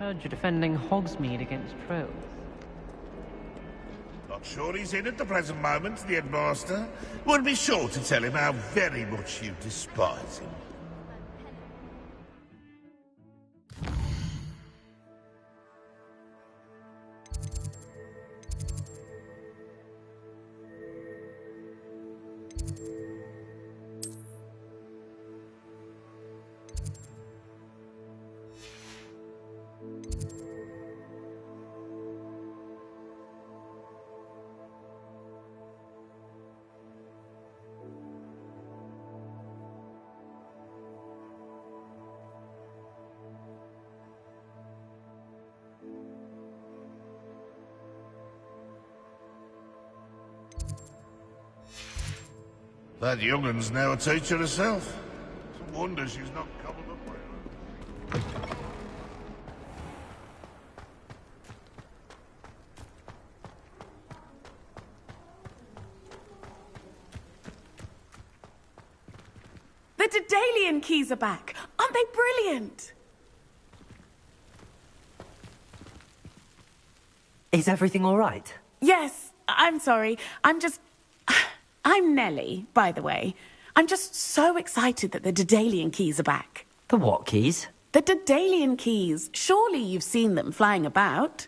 Heard you're defending Hogsmeade against trolls. Not sure he's in at the present moment, the headmaster. Would be sure to tell him how very much you despise him. That young'un's now a teacher herself. It's a wonder she's not cobbled up by her. The Daedalian keys are back! Aren't they brilliant? Is everything all right? Yes, I'm sorry. I'm Nellie, by the way. I'm just so excited that the Daedalian keys are back. The what keys? The Daedalian keys. Surely you've seen them flying about.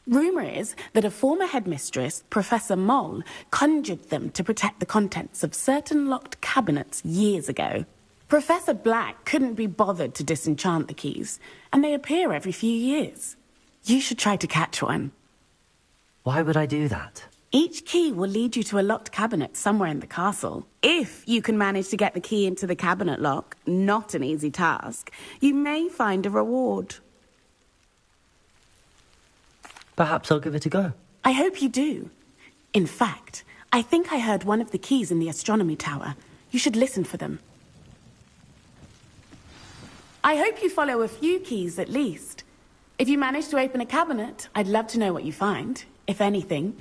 Rumour is that a former headmistress, Professor Moll, conjured them to protect the contents of certain locked cabinets years ago. Professor Black couldn't be bothered to disenchant the keys, and they appear every few years. You should try to catch one. Why would I do that? Each key will lead you to a locked cabinet somewhere in the castle. If you can manage to get the key into the cabinet lock, not an easy task, you may find a reward. Perhaps I'll give it a go. I hope you do. In fact, I think I heard one of the keys in the astronomy tower. You should listen for them. I hope you follow a few keys at least. If you manage to open a cabinet, I'd love to know what you find, if anything.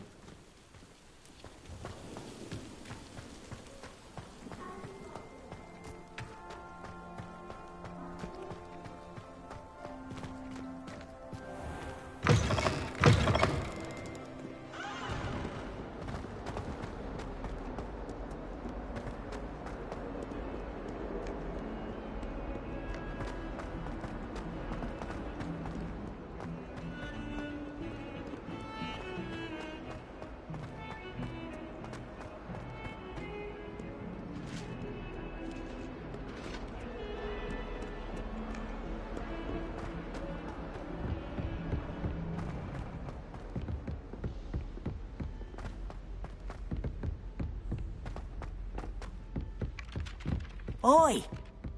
Oi!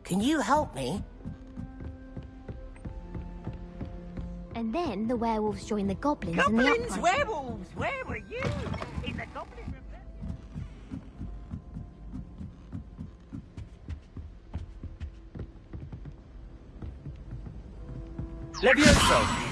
Can you help me? And then the werewolves joined the goblins and the Goblins! uprising. Werewolves! Where were you? In the goblin... Levioso!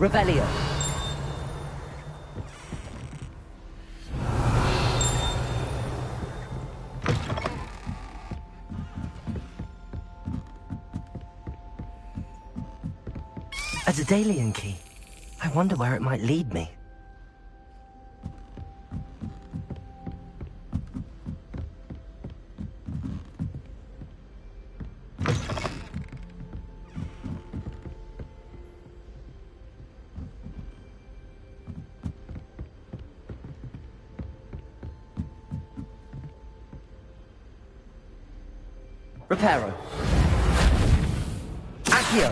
Revelio. A Daedalian key. I wonder where it might lead me. Reparo. Accio.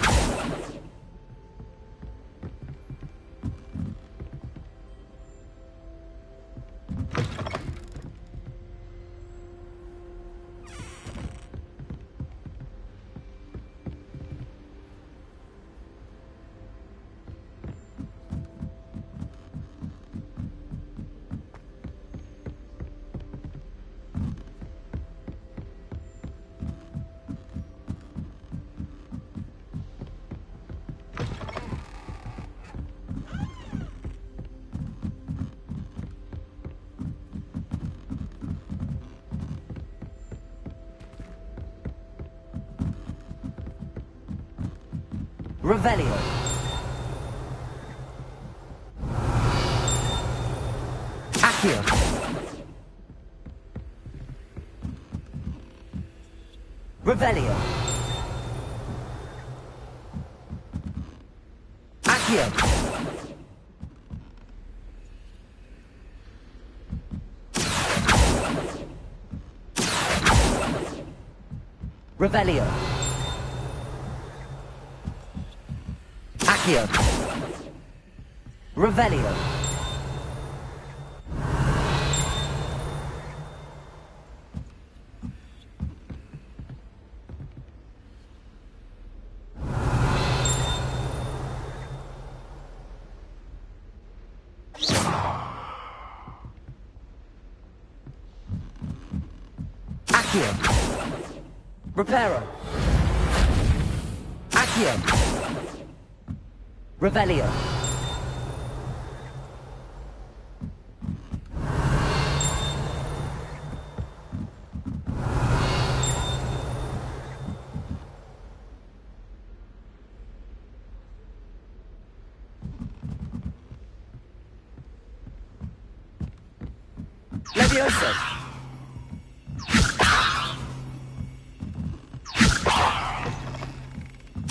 Revelio. Accio. Revelio. Accio. Revelio. Accio. Revelio. Accio. Reparo. Accio. Revelio. Levioso.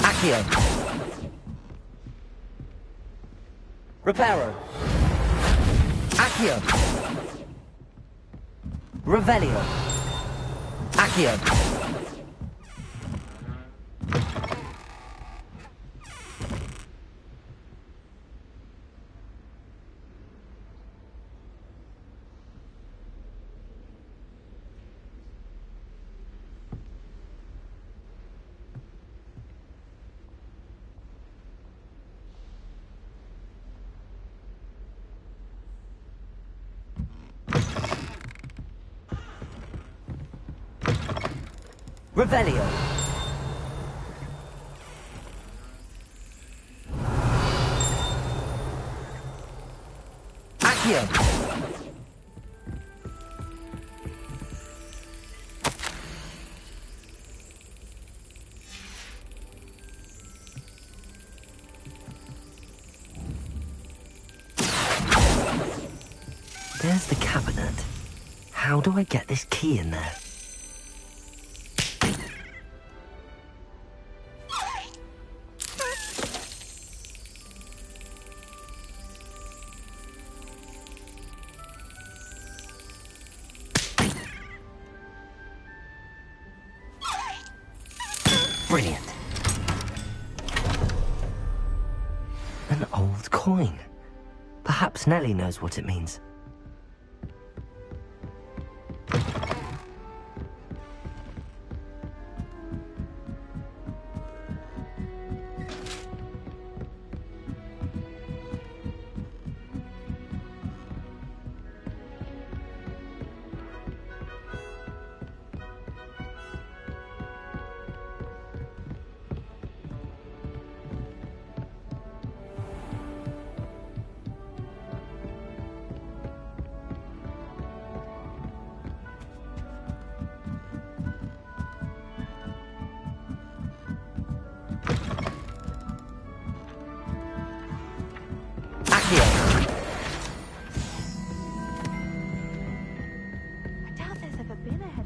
Accio. Reparo. Accio. Revelio. Accio. Revelio. Accio. There's the cabinet. How do I get this key in there? Brilliant. An old coin. Perhaps Nellie knows what it means.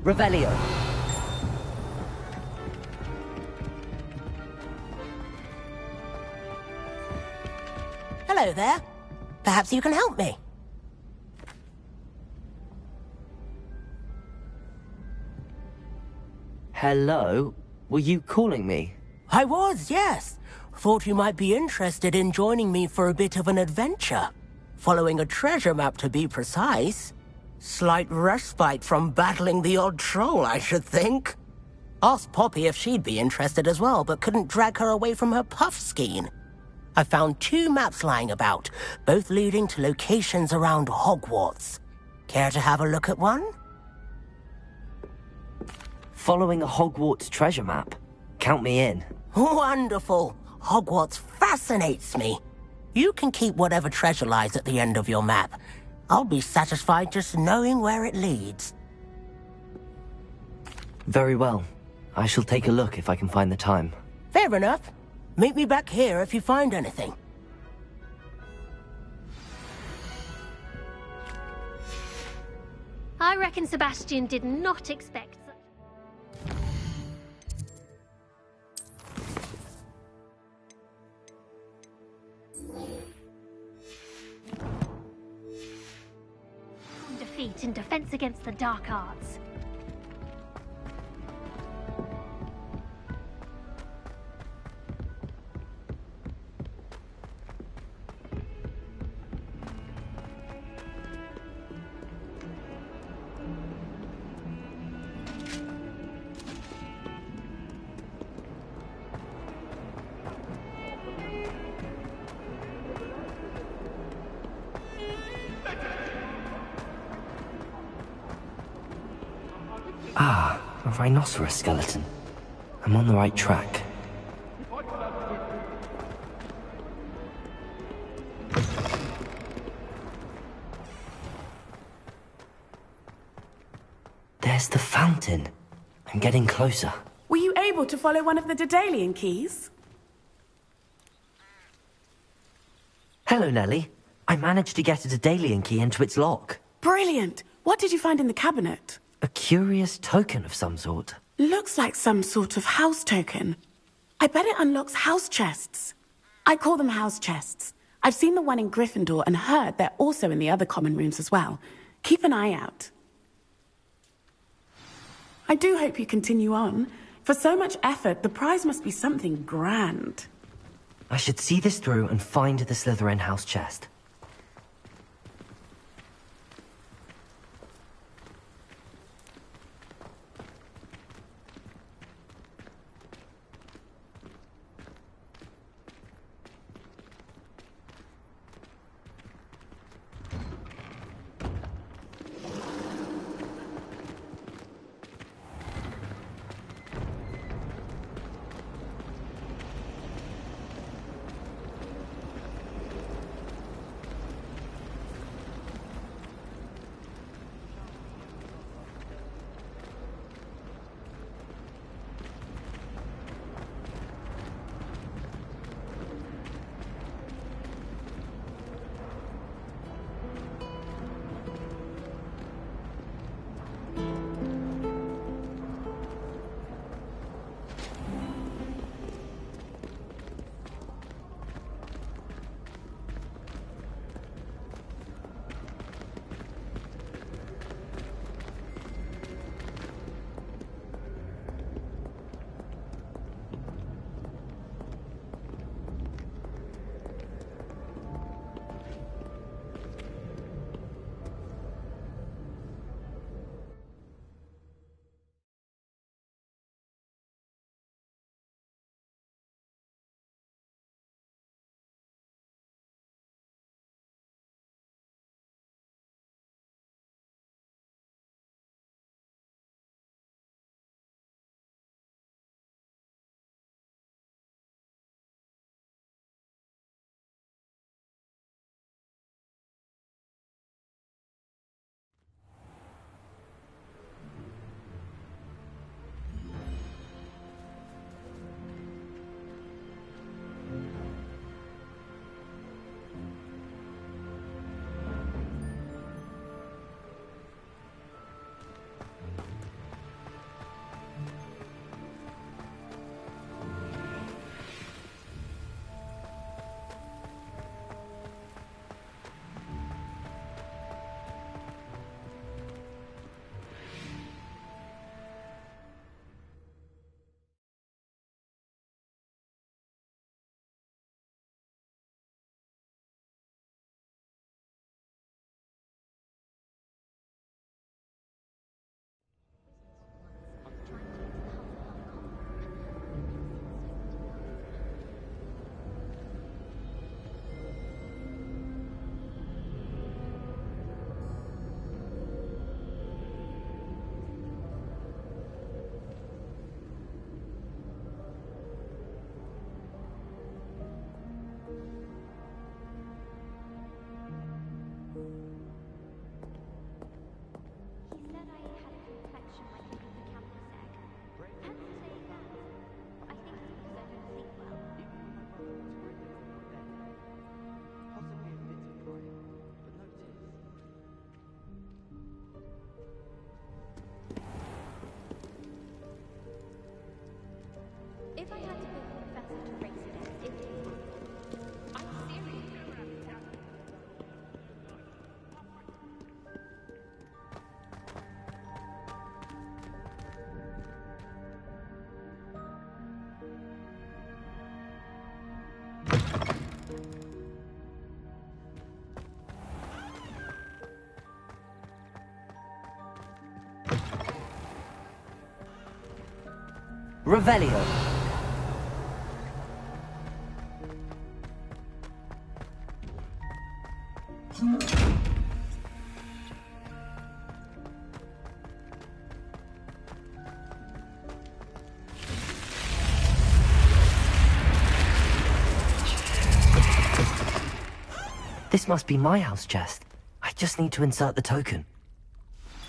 Revelio. Hello there. Perhaps you can help me. Hello? Were you calling me? I was, yes. Thought you might be interested in joining me for a bit of an adventure. Following a treasure map, to be precise. Slight respite from battling the odd troll, I should think. Asked Poppy if she'd be interested as well, but couldn't drag her away from her puff skein. I found 2 maps lying about, both leading to locations around Hogwarts. Care to have a look at one? Following a Hogwarts treasure map? Count me in. Wonderful. Hogwarts fascinates me. You can keep whatever treasure lies at the end of your map. I'll be satisfied just knowing where it leads. Very well. I shall take a look if I can find the time. Fair enough. Meet me back here if you find anything. I reckon Sebastian did not expect such... defeat in defense against the dark arts. Ah, a rhinoceros skeleton. I'm on the right track. There's the fountain. I'm getting closer. Were you able to follow one of the Daedalian keys? Hello, Nellie. I managed to get a Daedalian key into its lock. Brilliant! What did you find in the cabinet? A curious token of some sort. Looks like some sort of house token. I bet it unlocks house chests. I call them house chests. I've seen the one in Gryffindor and heard they're also in the other common rooms as well. Keep an eye out. I do hope you continue on. For so much effort, the prize must be something grand. I should see this through and find the Slytherin house chest. Revelio. This must be my house chest. I just need to insert the token.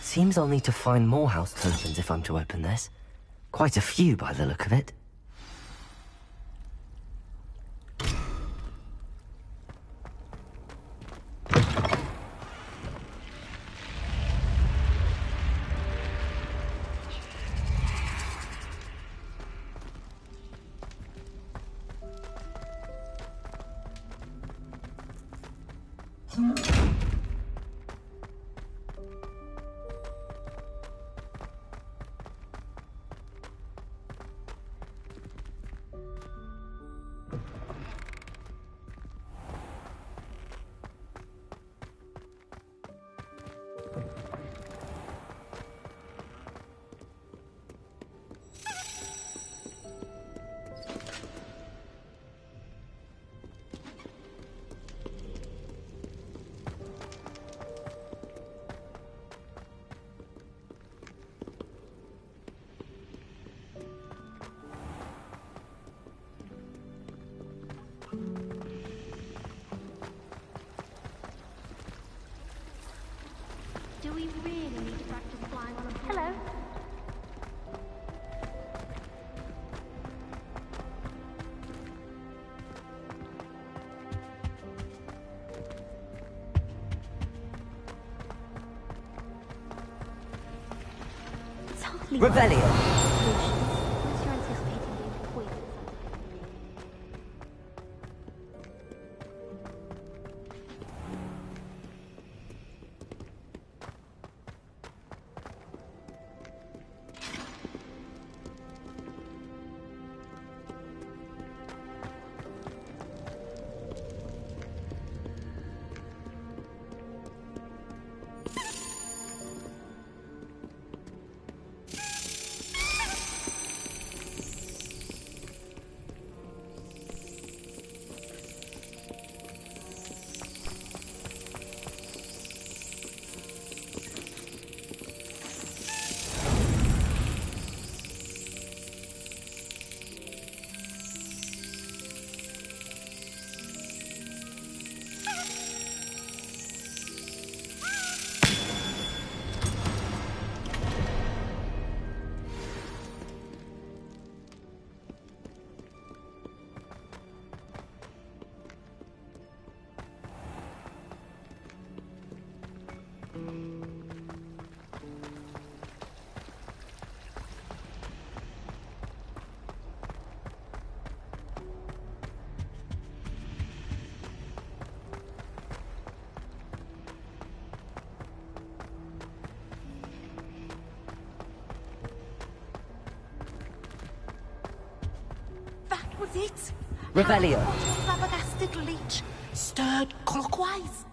Seems I'll need to find more house tokens if I'm to open this. Quite a few by the look of it. Do we really need to practice flying on a... Hello? It's hardly Revelio. unless you're anticipating being poisoned. That was it. Revelio. Flabbergasted leech stirred clockwise.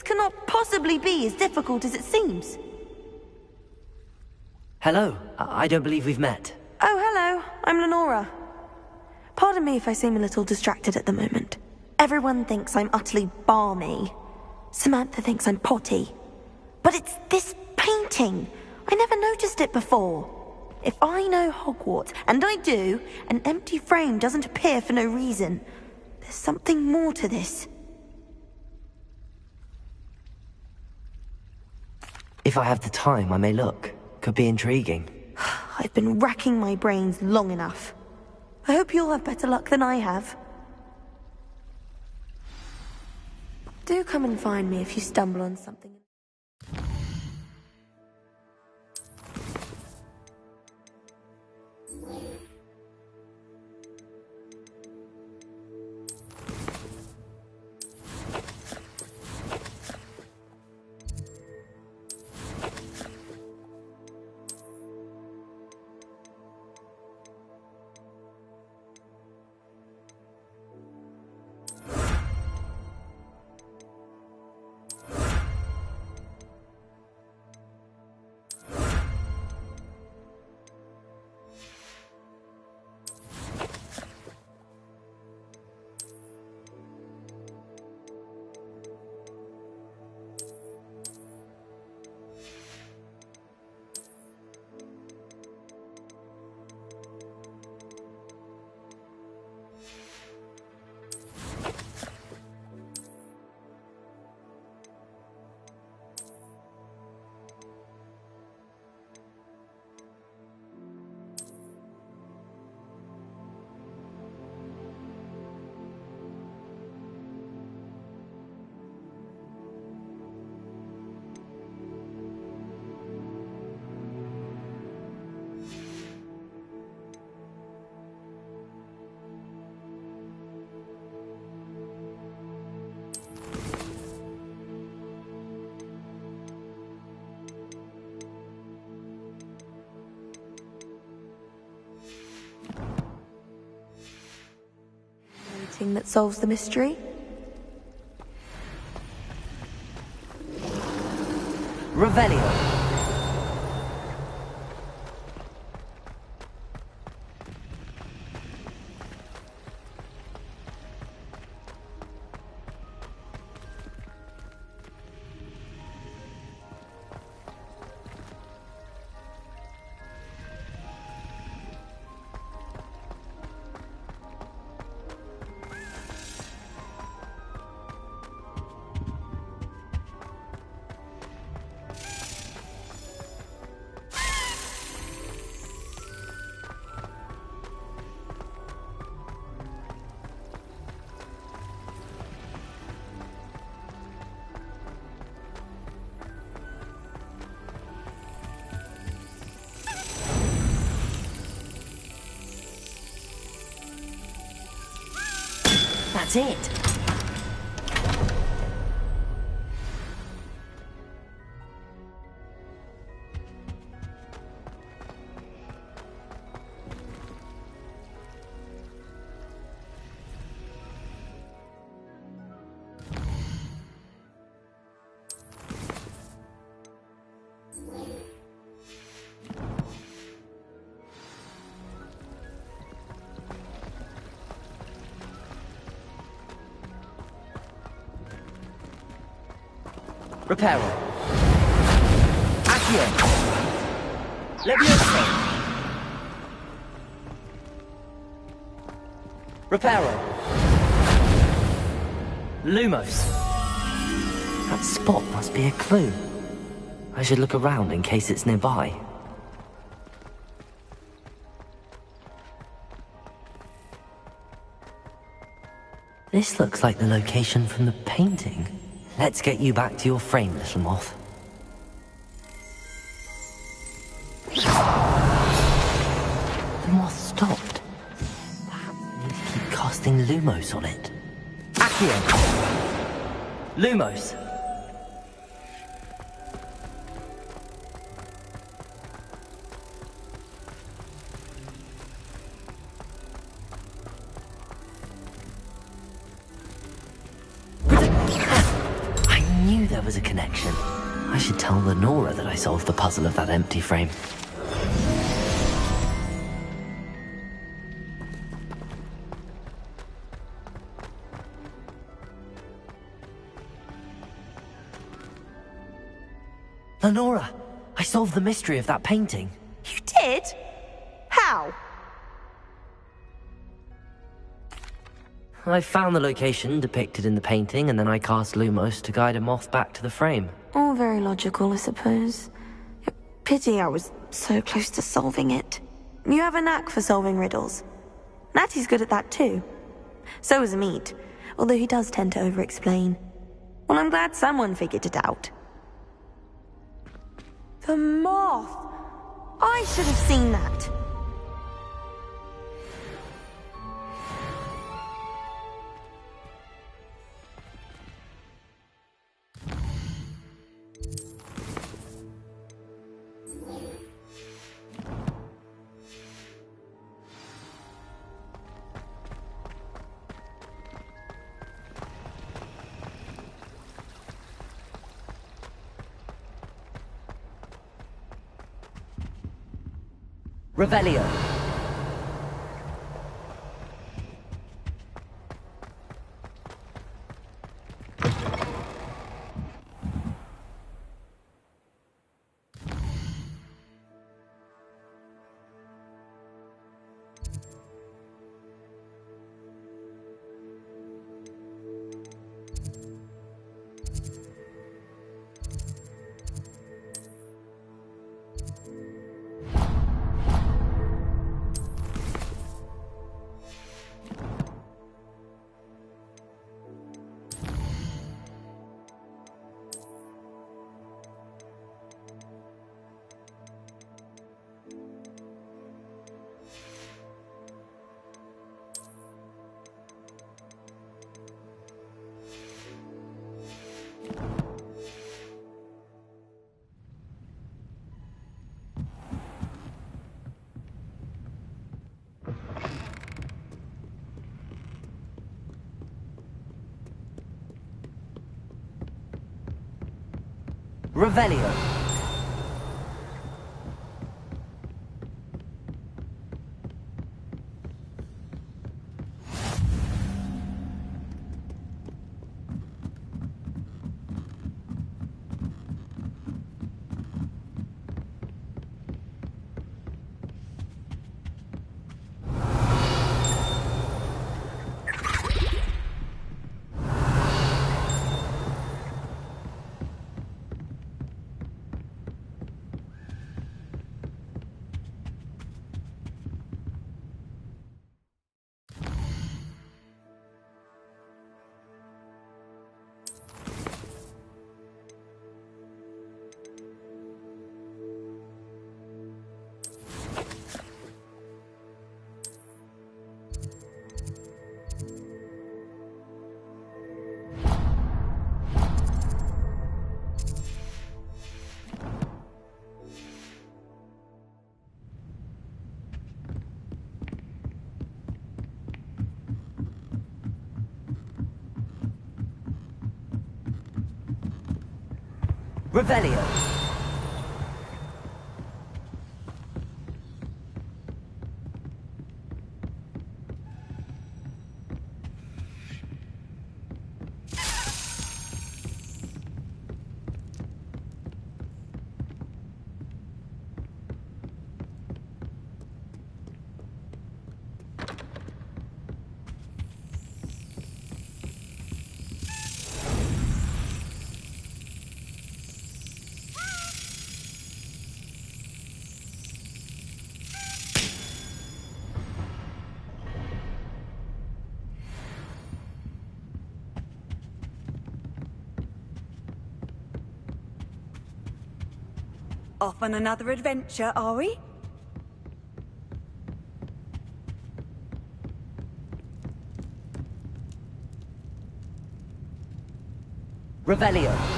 cannot possibly be as difficult as it seems. Hello. I don't believe we've met. Oh, hello. I'm Lenora. Pardon me if I seem a little distracted at the moment. Everyone thinks I'm utterly balmy. Samantha thinks I'm potty. But it's this painting. I never noticed it before. If I know Hogwarts, and I do, an empty frame doesn't appear for no reason. There's something more to this. If I have the time, I may look. Could be intriguing. I've been racking my brains long enough. I hope you'll have better luck than I have. Do come and find me if you stumble on something. That solves the mystery. Revelio. That's it. Reparo. Accio. Levioso. Reparo. Lumos. That spot must be a clue. I should look around in case it's nearby. This looks like the location from the painting. Let's get you back to your frame, little moth. The moth stopped. Perhaps I need to keep casting Lumos on it. Accio. Lumos! there was a connection. I should tell Lenora that I solved the puzzle of that empty frame. Lenora, I solved the mystery of that painting. You did? How? I found the location depicted in the painting, and then I cast Lumos to guide a moth back to the frame. All very logical, I suppose. Pity I was so close to solving it. You have a knack for solving riddles. Natty's good at that too. So is Meat, although he does tend to over-explain. Well, I'm glad someone figured it out. The moth! I should have seen that. Revelio. Revelio. Revelio. Off on another adventure, are we? Revelio.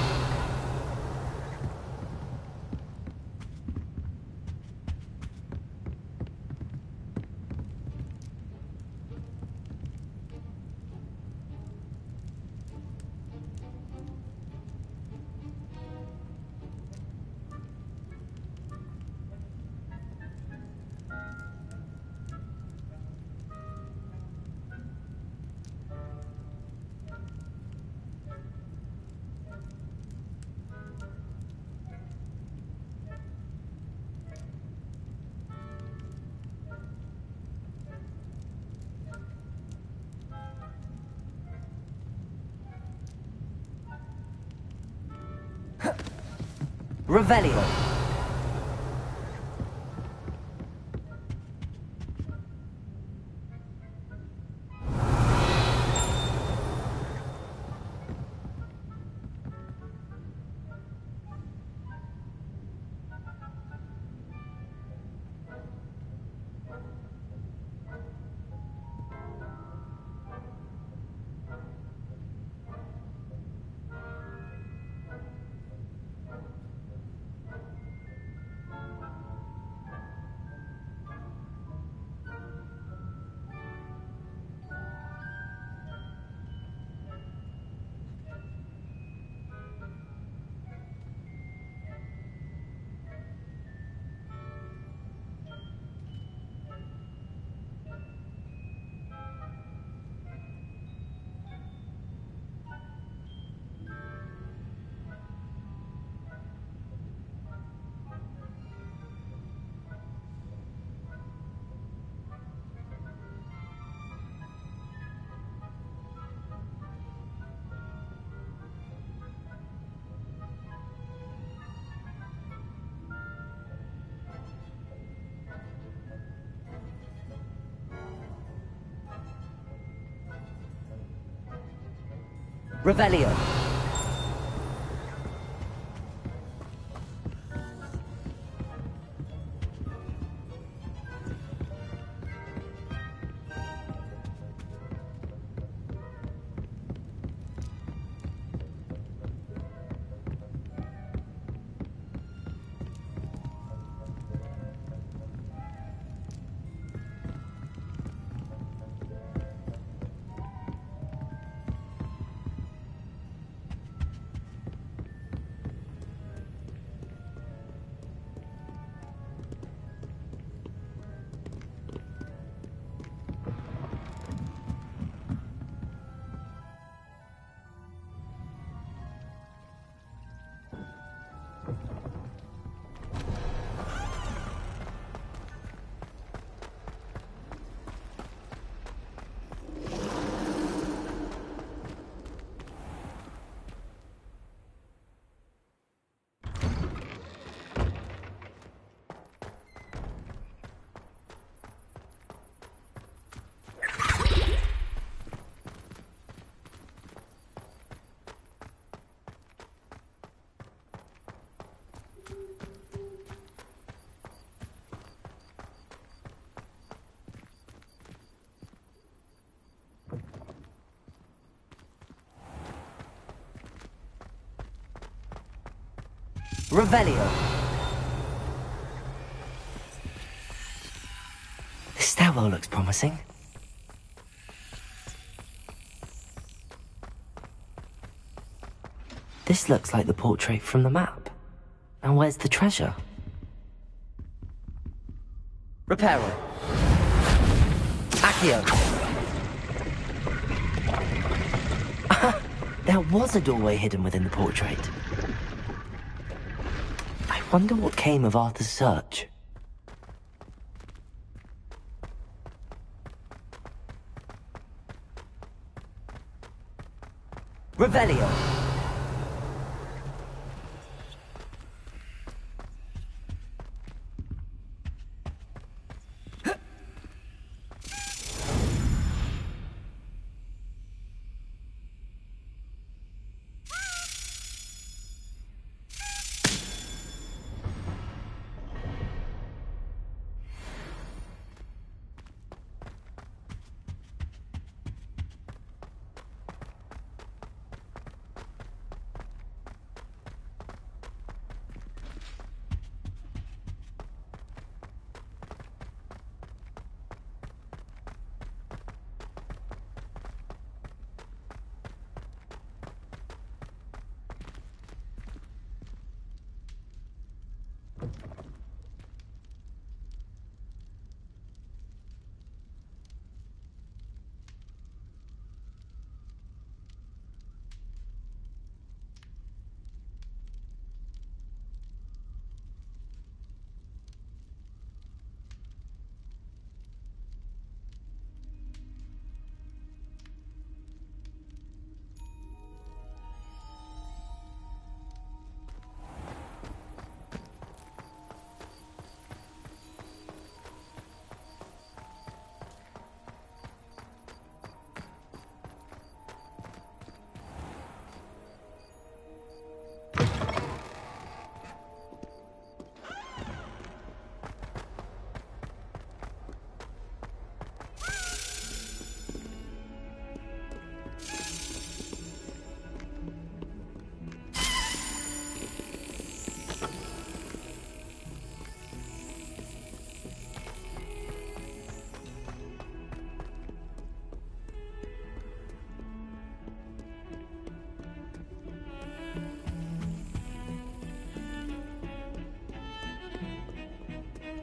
Revelio. Revelio. Revelio. The stairwell looks promising. This looks like the portrait from the map. And where's the treasure? Reparo. Accio. There was a doorway hidden within the portrait. I wonder what came of Arthur's search. Revelio.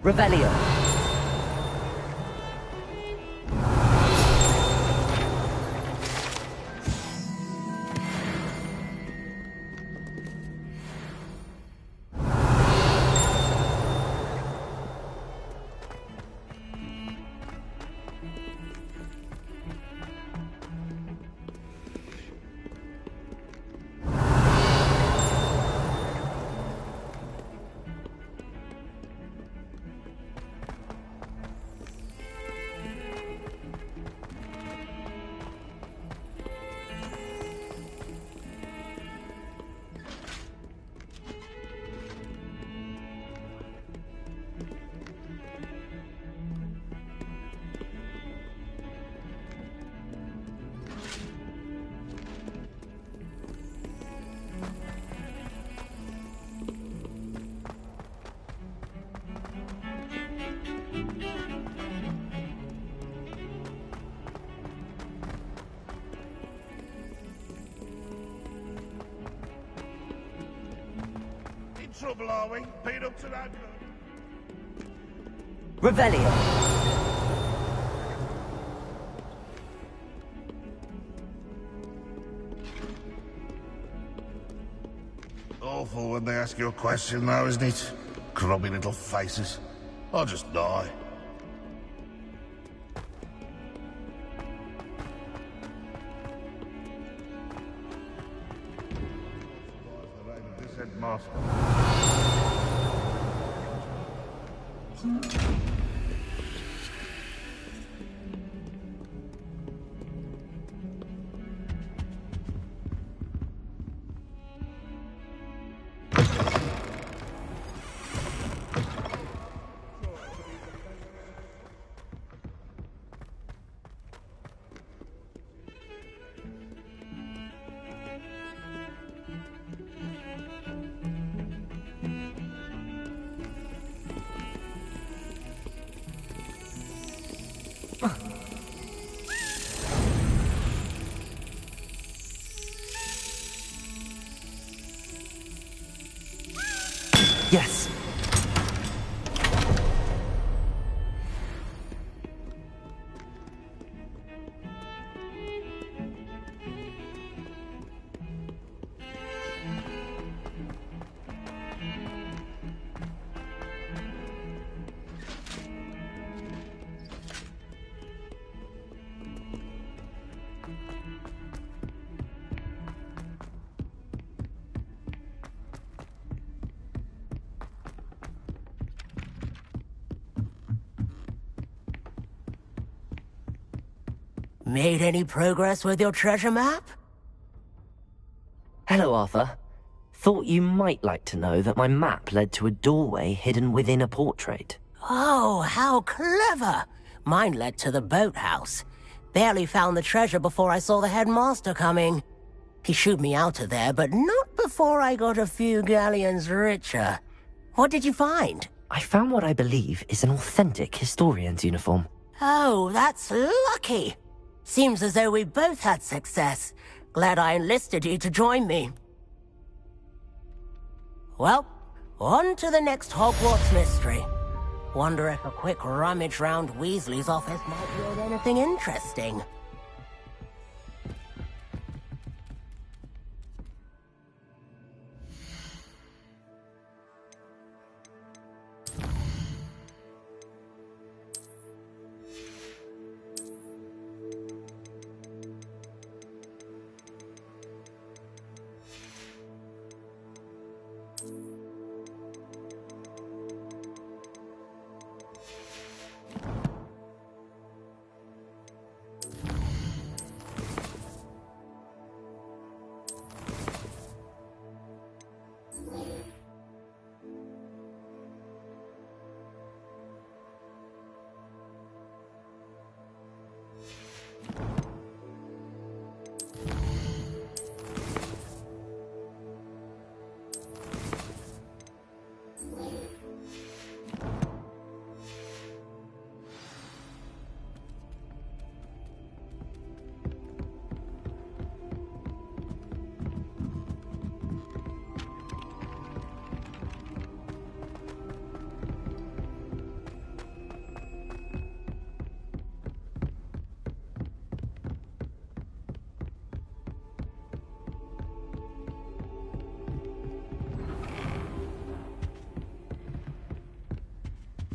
Revelio. Trouble, are we? Been up to that good? Revelio. Awful when they ask you a question, though, isn't it? Grubby little faces. I'll just die. Headmaster. Yes. Made any progress with your treasure map? Hello, Arthur. Thought you might like to know that my map led to a doorway hidden within a portrait. Oh, how clever! Mine led to the boathouse. Barely found the treasure before I saw the headmaster coming. He shooed me out of there, but not before I got a few galleons richer. What did you find? I found what I believe is an authentic historian's uniform. Oh, that's lucky. Seems as though we both had success. Glad I enlisted you to join me. Well, on to the next Hogwarts mystery. Wonder if a quick rummage round Weasley's office might yield anything interesting.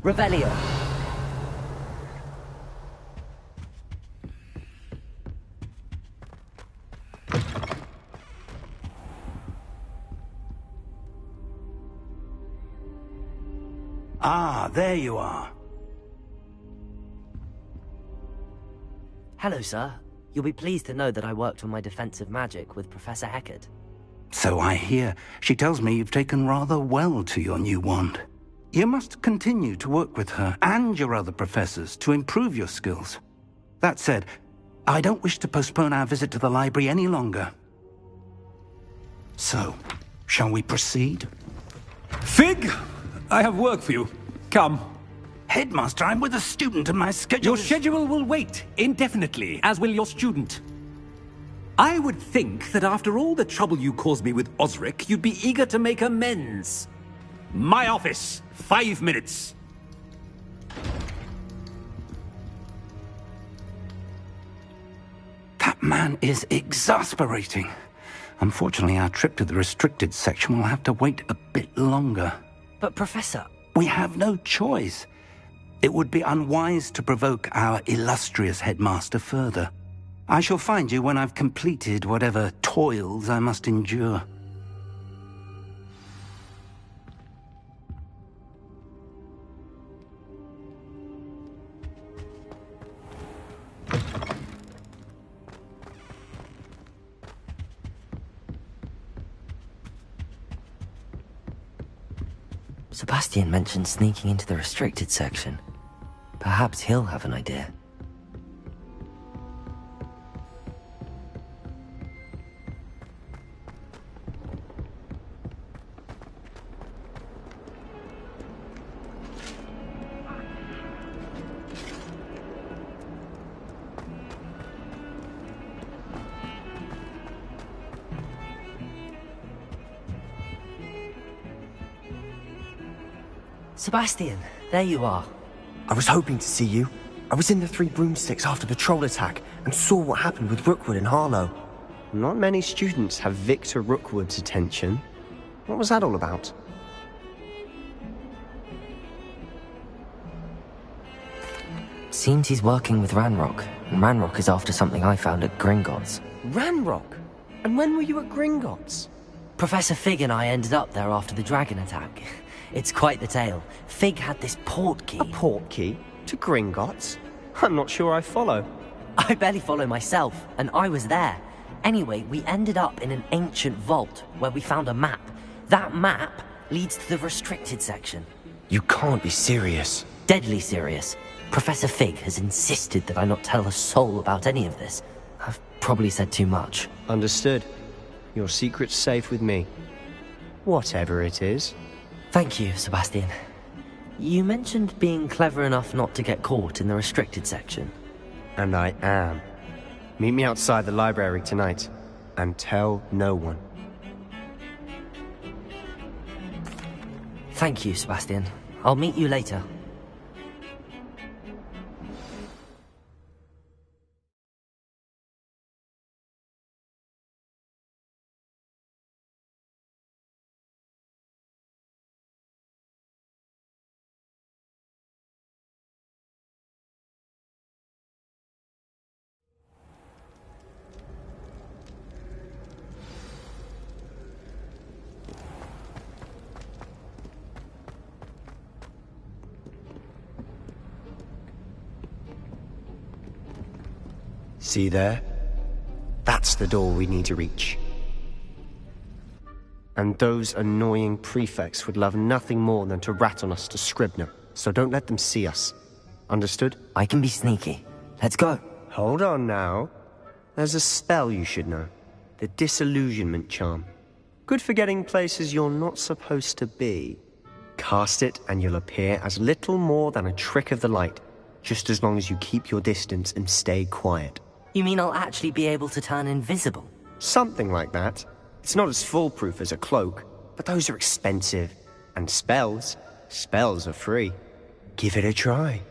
Revelio. Ah, there you are. Hello, sir. You'll be pleased to know that I worked on my defensive magic with Professor Heckard. So I hear. She tells me you've taken rather well to your new wand. You must continue to work with her and your other professors to improve your skills. That said, I don't wish to postpone our visit to the library any longer. So, shall we proceed? Fig! I have work for you. Come. Headmaster, I'm with a student and my schedule Your schedule will wait indefinitely, as will your student. I would think that after all the trouble you caused me with Osric, you'd be eager to make amends. My office, 5 minutes. That man is exasperating. Unfortunately, our trip to the restricted section will have to wait a bit longer. But, Professor... We have no choice. It would be unwise to provoke our illustrious headmaster further. I shall find you when I've completed whatever toils I must endure. Sebastian mentioned sneaking into the restricted section. Perhaps he'll have an idea. Sebastian, there you are. I was hoping to see you. I was in the Three Broomsticks after the troll attack and saw what happened with Rookwood and Harlow. Not many students have Victor Rookwood's attention. What was that all about? Seems he's working with Ranrock, and Ranrock is after something I found at Gringotts. Ranrock? And when were you at Gringotts? Professor Fig and I ended up there after the dragon attack. It's quite the tale. Fig had this port key. A port key? To Gringotts? I'm not sure I follow. I barely follow myself, and I was there. Anyway, we ended up in an ancient vault where we found a map. That map leads to the restricted section. You can't be serious. Deadly serious. Professor Fig has insisted that I not tell a soul about any of this. I've probably said too much. Understood. Your secret's safe with me. Whatever it is. Thank you, Sebastian. You mentioned being clever enough not to get caught in the restricted section. And I am. Meet me outside the library tonight, and tell no one. Thank you, Sebastian. I'll meet you later. See there? That's the door we need to reach. And those annoying prefects would love nothing more than to rat on us to Scribner, so don't let them see us. Understood? I can be sneaky. Let's go. Hold on now. There's a spell you should know. The Disillusionment Charm. Good for getting places you're not supposed to be. Cast it and you'll appear as little more than a trick of the light, just as long as you keep your distance and stay quiet. You mean I'll actually be able to turn invisible? Something like that. It's not as foolproof as a cloak, but those are expensive. And spells are free. Give it a try.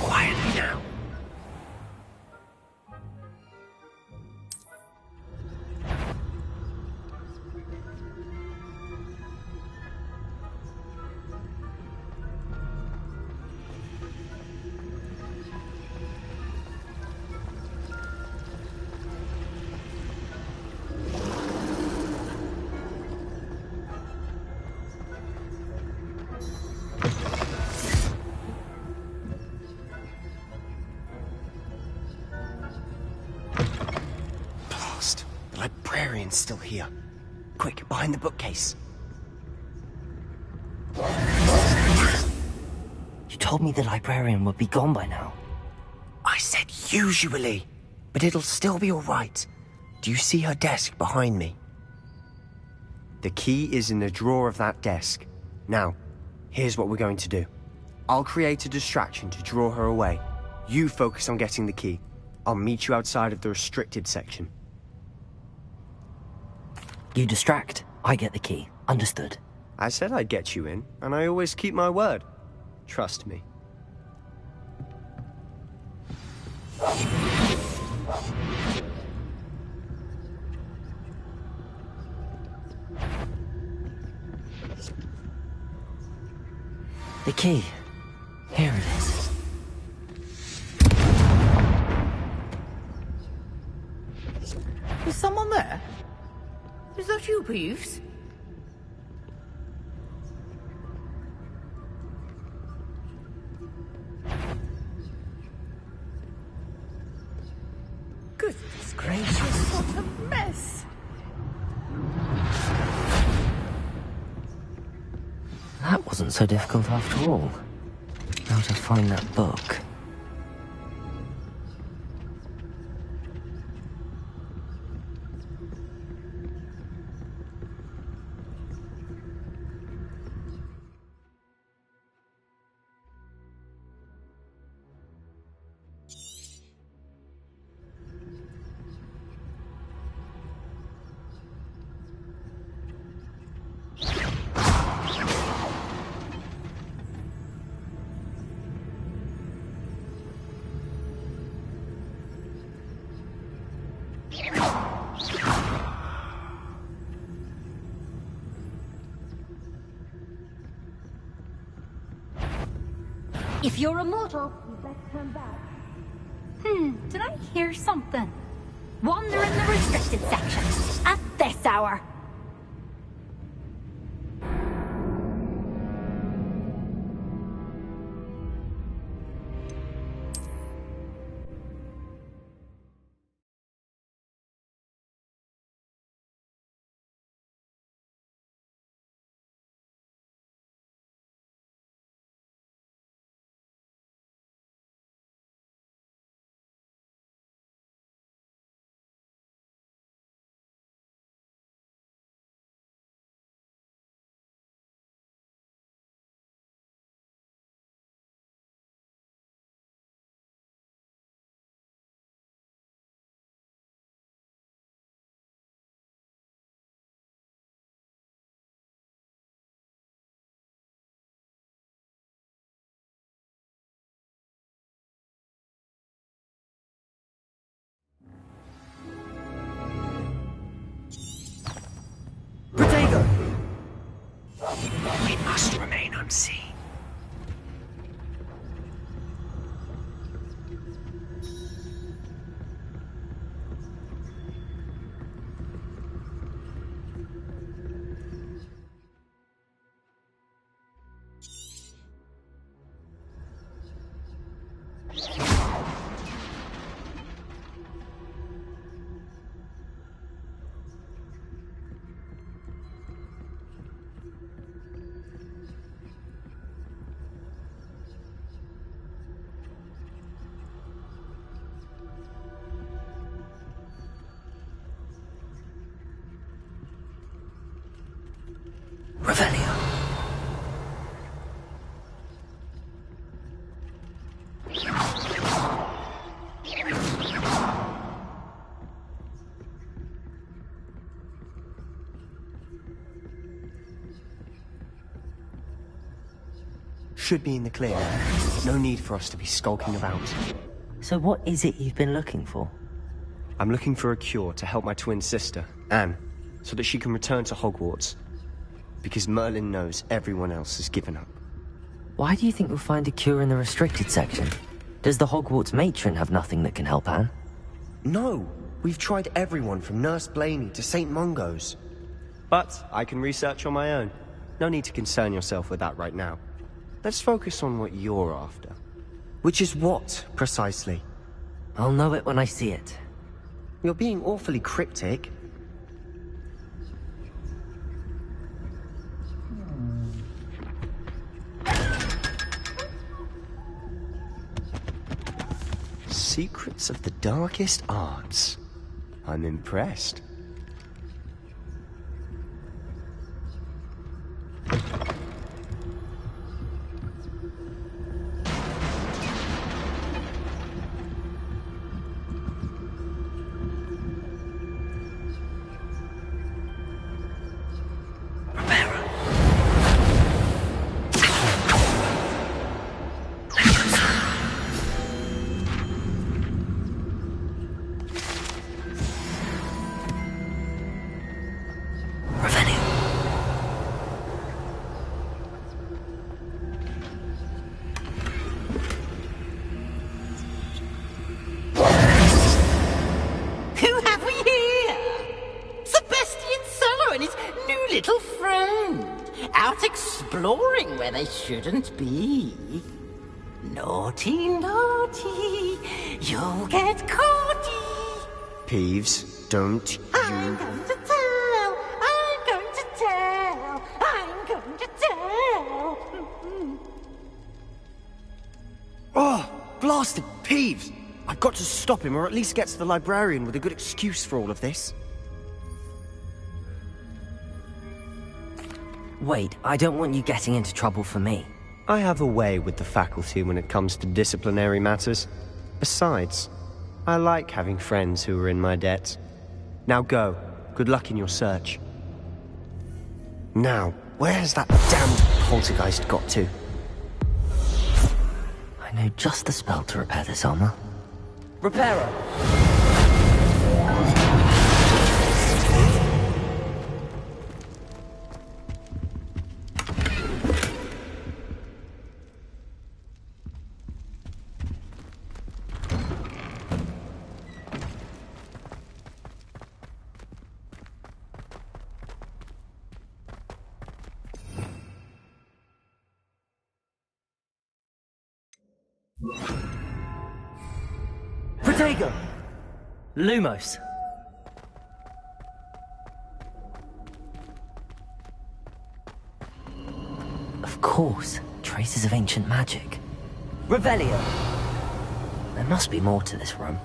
Quietly now. Blast. The librarian's still here. Quick, behind the bookcase. You told me the librarian would be gone by now. I said usually, but it'll still be all right. Do you see her desk behind me? The key is in the drawer of that desk. Now, here's what we're going to do. I'll create a distraction to draw her away. You focus on getting the key. I'll meet you outside of the restricted section. You distract, I get the key. Understood. I said I'd get you in, and I always keep my word. Trust me. The key. Here it is. Is someone there? Is that you, Peeves? Goodness gracious, what a mess! That wasn't so difficult after all. How to find that book. If you're immortal, you'd better turn back. Did I hear something? Wander in the restricted section at this hour. should be in the clear. No need for us to be skulking about. So what is it you've been looking for? I'm looking for a cure to help my twin sister, Anne, so that she can return to Hogwarts. Because Merlin knows everyone else has given up. Why do you think we'll find a cure in the restricted section? Does the Hogwarts matron have nothing that can help Anne? No! We've tried everyone from Nurse Blaney to St. Mungo's. But I can research on my own. No need to concern yourself with that right now. Let's focus on what you're after. Which is what, precisely? I'll know it when I see it. You're being awfully cryptic. Secrets of the darkest arts. I'm impressed. They shouldn't be. Naughty, naughty, you'll get caughty. Peeves, don't you... I'm going to tell, I'm going to tell, I'm going to tell. Oh, blasted Peeves! I've got to stop him, or at least get to the librarian with a good excuse for all of this. Wait, I don't want you getting into trouble for me. I have a way with the faculty when it comes to disciplinary matters. Besides, I like having friends who are in my debt. Now go. Good luck in your search. Now, where has that damned poltergeist got to? I know just the spell to repair this armor. Repairer! Protego! Lumos. Of course, traces of ancient magic. Revelio! There must be more to this room.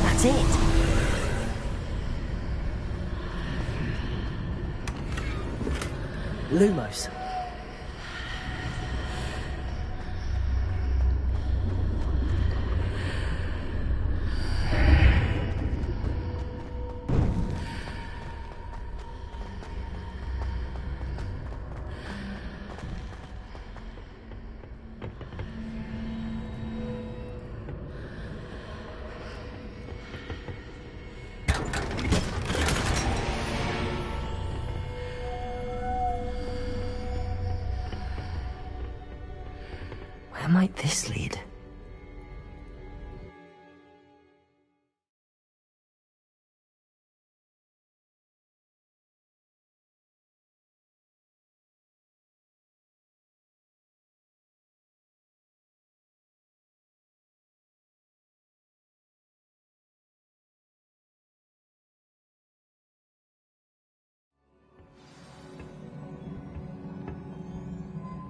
That's it! Lumos. Where might this lead?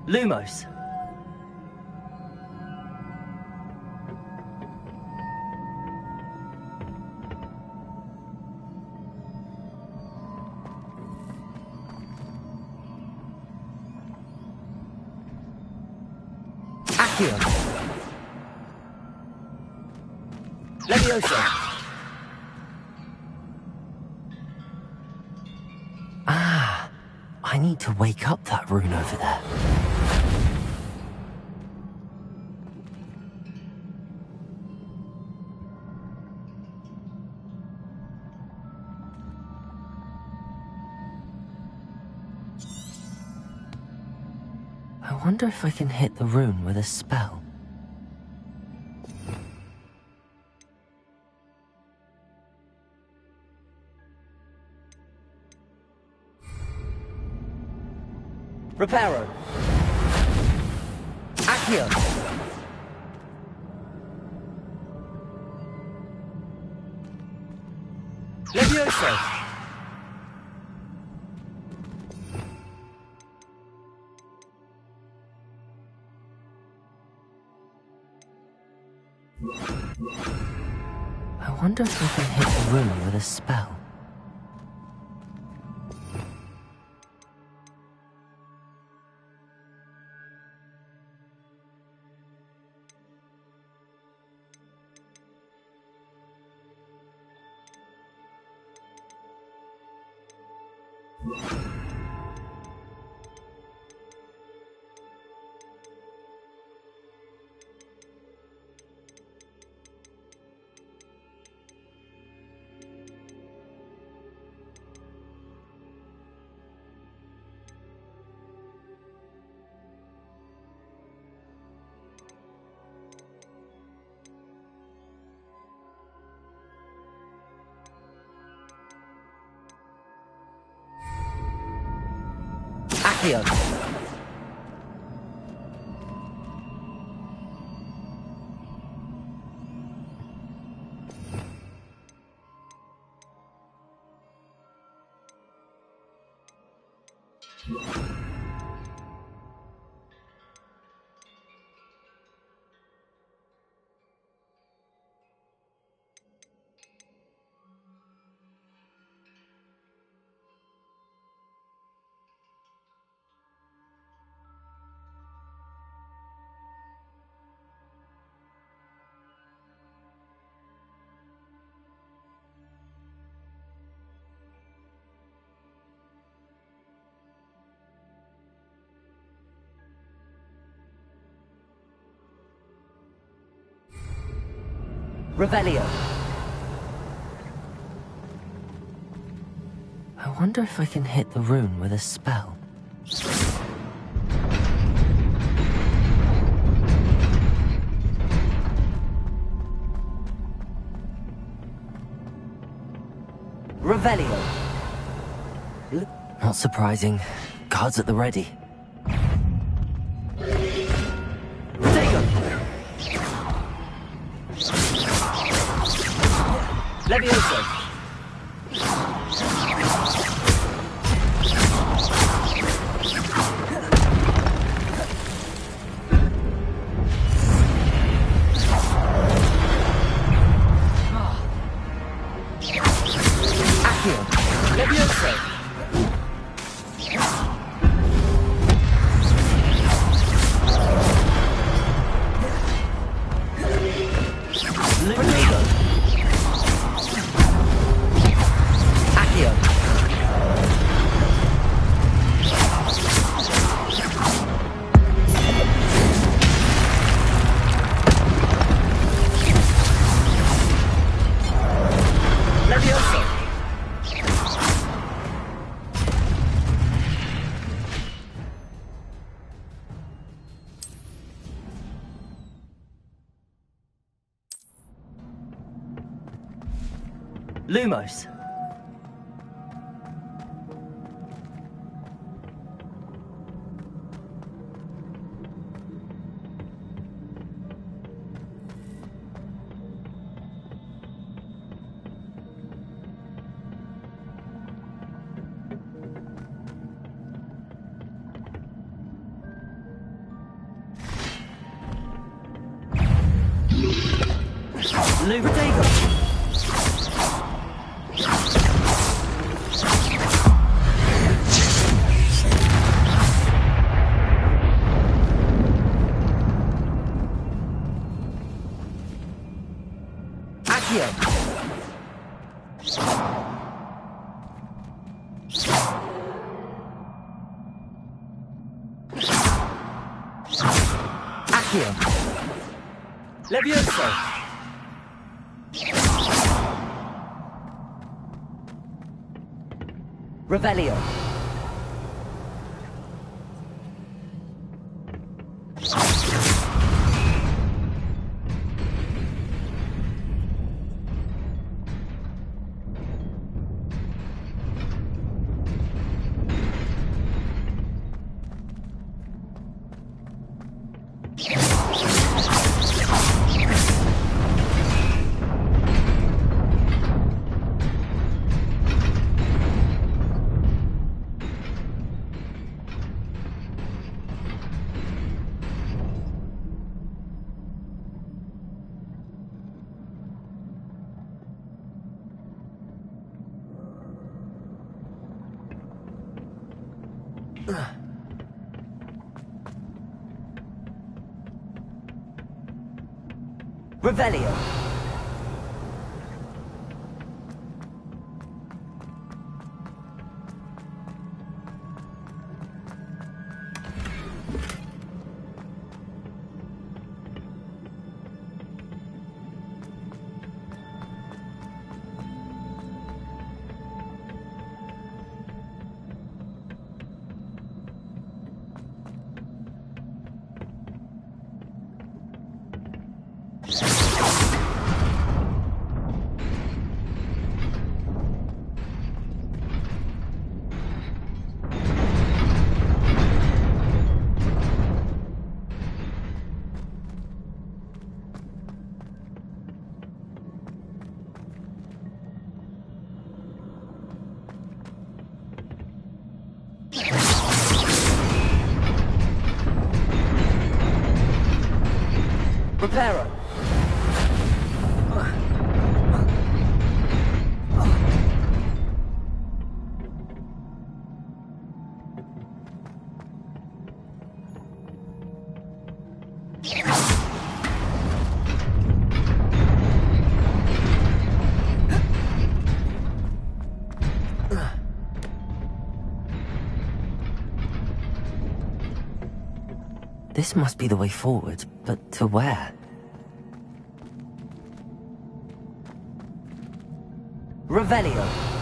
Lumos. Accio. Leviosa. I need to wake up that rune over there. I wonder if I can hit the rune with a spell. Reparo. Accio. Levioso. I wonder if I can hit the rune with a spell. Accio. Revelio. I wonder if I can hit the rune with a spell. Revelio. Not surprising. Guards at the ready. Levioso. Accio. Levioso. Levioso. Accio. Levioso. Lumos. Lubridago. Accio. Accio. Levioso. Revelio. Revelio. Preparo. This must be the way forward, but to where? Revelio.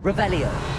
Revelio.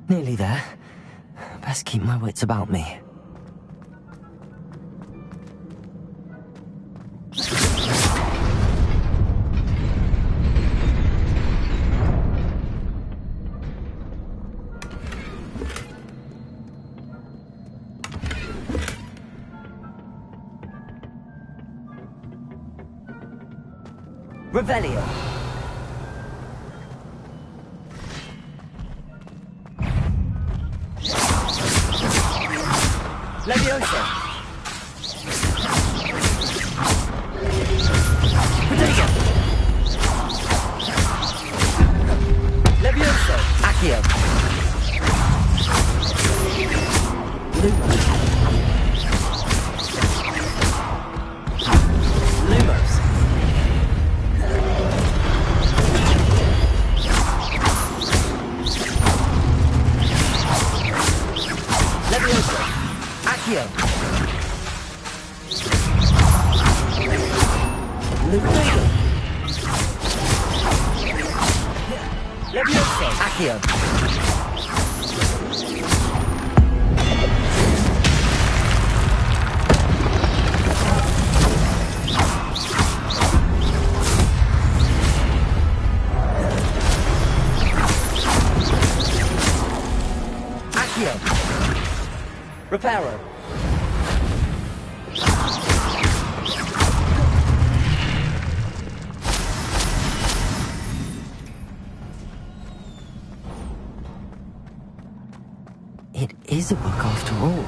Nearly there. Best keep my wits about me. Revelio. Leviosa. Protego. Leviosa. Accio. Lumos. Lumos. Leviosa. Accio. Protego. Leviosa. Accio. Accio. Reparo. It is a book after all.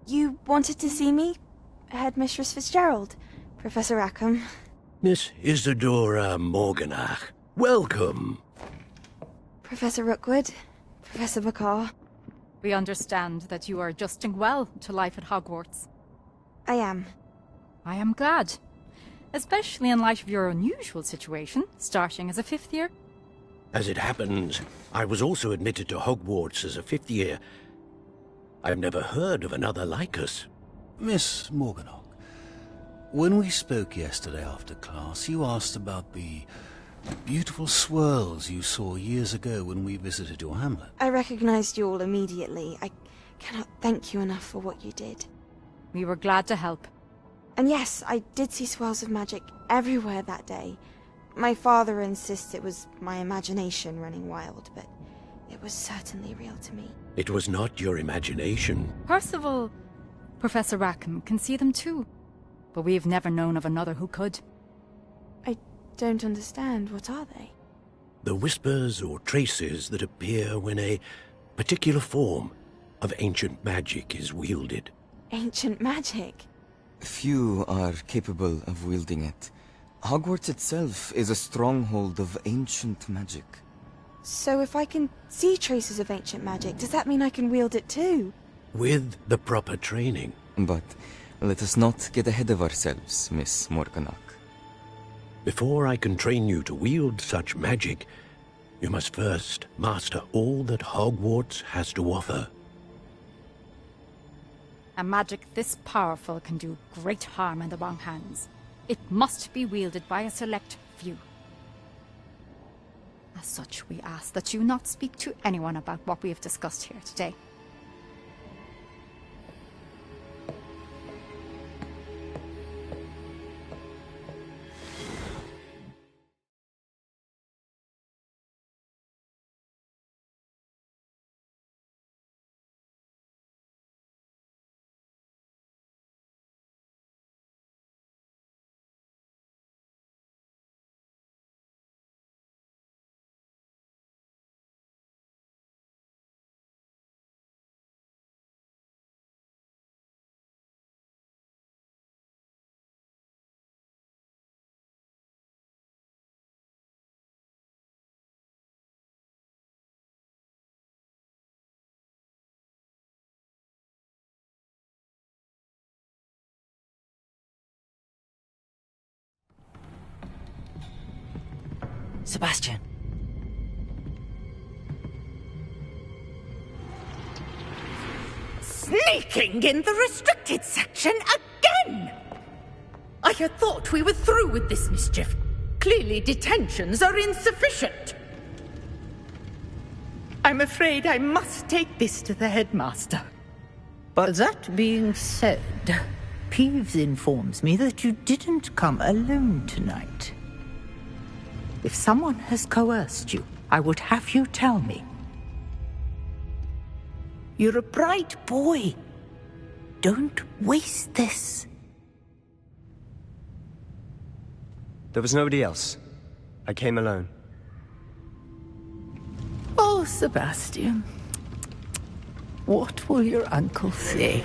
You wanted to see me? Headmistress Fitzgerald, Professor Rackham. Miss Isadora Morganach, welcome. Professor Rookwood, Professor McCaw. We understand that you are adjusting well to life at Hogwarts. I am. I am glad. Especially in light of your unusual situation, starting as a 5th year. As it happens, I was also admitted to Hogwarts as a 5th year. I've never heard of another like us. Miss Morganach, when we spoke yesterday after class, you asked about the beautiful swirls you saw years ago when we visited your hamlet. I recognized you all immediately. I cannot thank you enough for what you did. We were glad to help. And yes, I did see swirls of magic everywhere that day. My father insists it was my imagination running wild, but it was certainly real to me. It was not your imagination. Percival, Professor Rackham can see them too. But we've never known of another who could. I don't understand. What are they? The whispers or traces that appear when a particular form of ancient magic is wielded. Ancient magic? Few are capable of wielding it. Hogwarts itself is a stronghold of ancient magic. So if I can see traces of ancient magic, does that mean I can wield it too? With the proper training. But let us not get ahead of ourselves, Miss Morganach. Before I can train you to wield such magic, you must first master all that Hogwarts has to offer. A magic this powerful can do great harm in the wrong hands. It must be wielded by a select few. As such, we ask that you not speak to anyone about what we have discussed here today. Sebastian. Sneaking in the restricted section again! I had thought we were through with this mischief. Clearly detentions are insufficient. I'm afraid I must take this to the headmaster. But that being said, Peeves informs me that you didn't come alone tonight. If someone has coerced you, I would have you tell me. You're a bright boy. Don't waste this. There was nobody else. I came alone. Oh, Sebastian. What will your uncle say?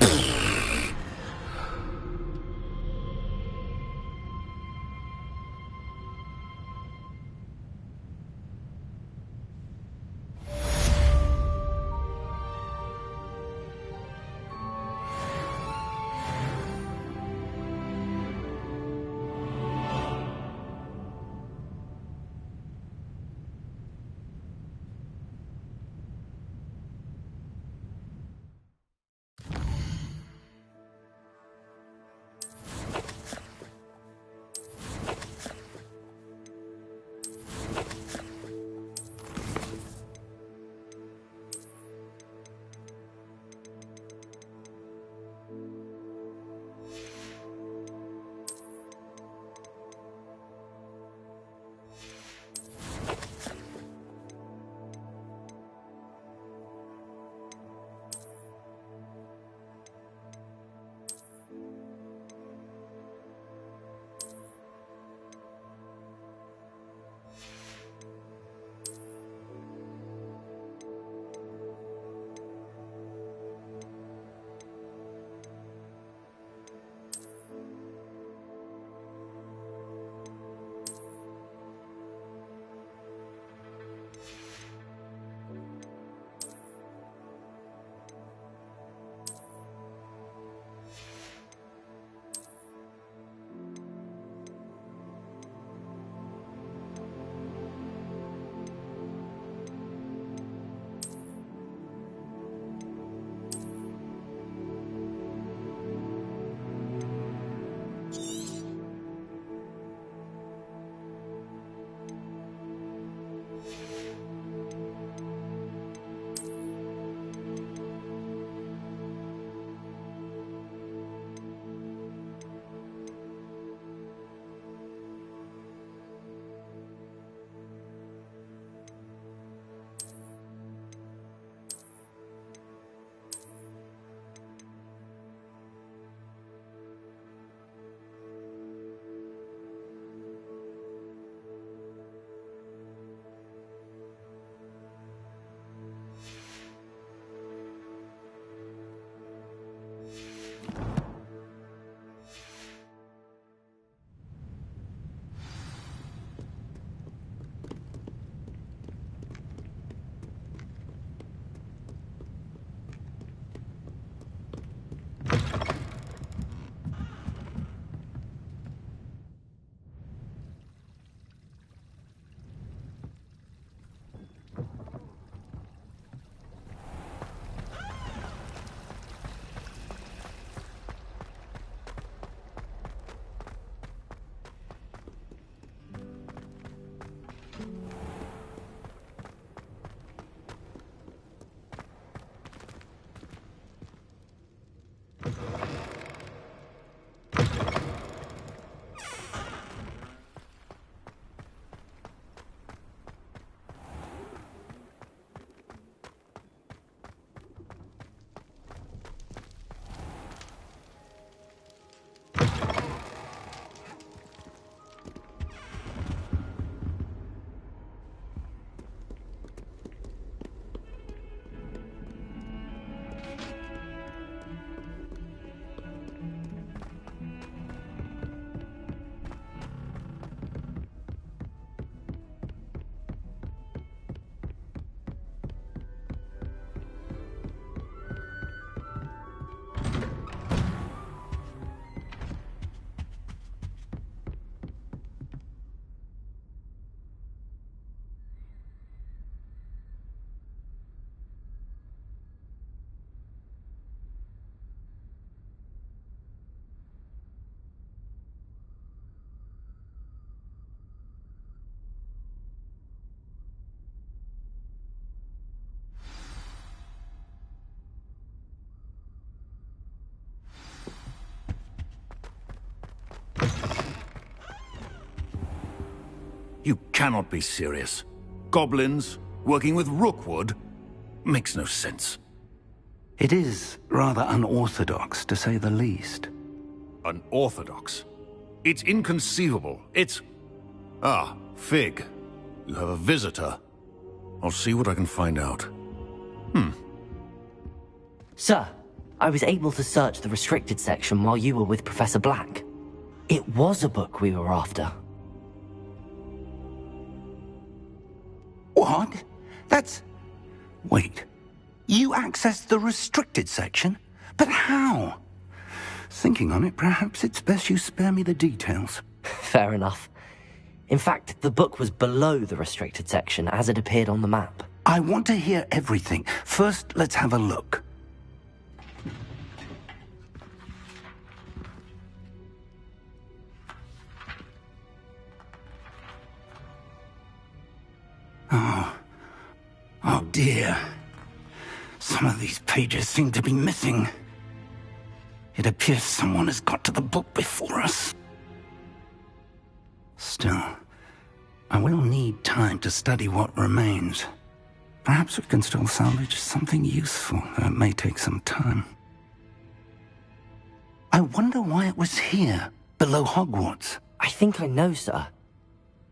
You cannot be serious. Goblins working with Rookwood? Makes no sense. It is rather unorthodox, to say the least. Unorthodox? It's inconceivable. It's... Ah, Fig. You have a visitor. I'll see what I can find out. Sir, I was able to search the restricted section while you were with Professor Black. It was a book we were after. What? That's... Wait. You accessed the restricted section? But how? Thinking on it, perhaps it's best you spare me the details. Fair enough. In fact, the book was below the restricted section as it appeared on the map. I want to hear everything. First, let's have a look. Oh dear. Some of these pages seem to be missing. It appears someone has got to the book before us. Still, I will need time to study what remains. Perhaps we can still salvage something useful, though it may take some time. I wonder why it was here, below Hogwarts. I think I know, sir.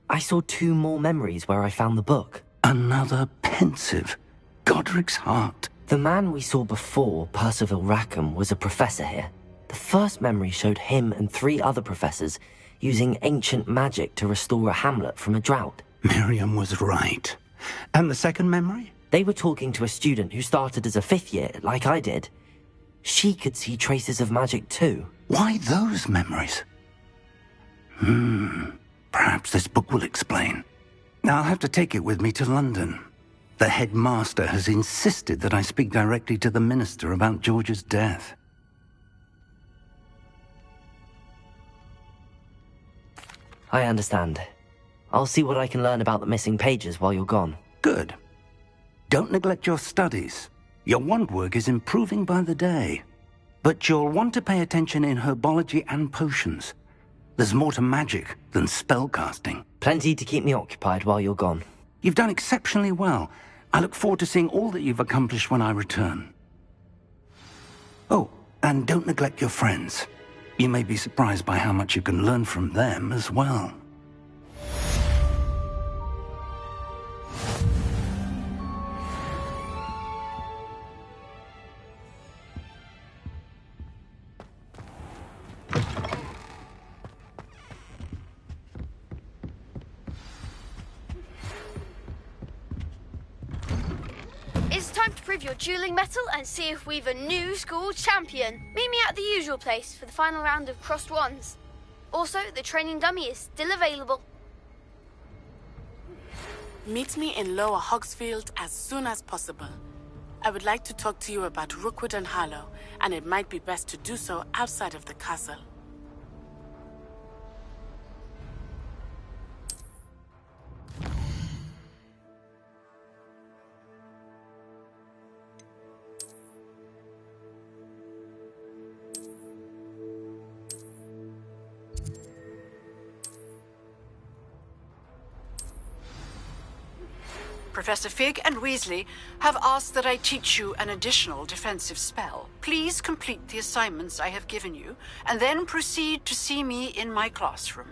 I saw 2 more memories where I found the book. Another pensive. Godric's heart. The man we saw before, Percival Rackham, was a professor here. The first memory showed him and 3 other professors using ancient magic to restore a hamlet from a drought. Miriam was right. And the second memory? They were talking to a student who started as a 5th year, like I did. She could see traces of magic too. Why those memories? Perhaps this book will explain. I'll have to take it with me to London. The headmaster has insisted that I speak directly to the minister about George's death. I understand. I'll see what I can learn about the missing pages while you're gone. Good. Don't neglect your studies. Your wand work is improving by the day. But you'll want to pay attention in herbology and potions. There's more to magic than spellcasting. Plenty to keep me occupied while you're gone. You've done exceptionally well. I look forward to seeing all that you've accomplished when I return. Oh, and don't neglect your friends. You may be surprised by how much you can learn from them as well. It's time to prove your dueling mettle and see if we've a new school champion. Meet me at the usual place for the final round of crossed wands. Also, the training dummy is still available. Meet me in Lower Hogsfield as soon as possible. I would like to talk to you about Rookwood and Harlow, and it might be best to do so outside of the castle. Professor Fig and Weasley have asked that I teach you an additional defensive spell. Please complete the assignments I have given you, and then proceed to see me in my classroom.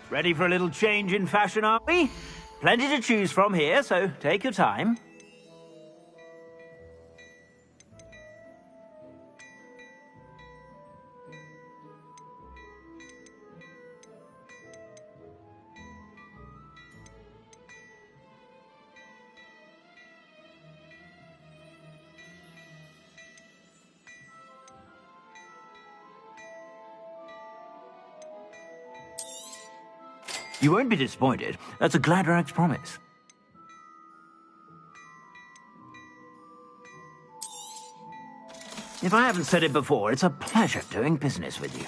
Ready for a little change in fashion, are we? Plenty to choose from here, so take your time. You won't be disappointed. That's a Gladrag's promise. If I haven't said it before, it's a pleasure doing business with you.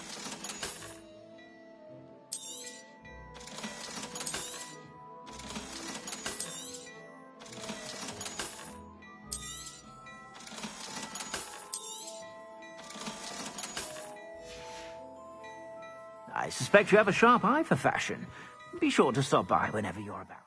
I suspect you have a sharp eye for fashion. Be sure to stop by whenever you're about.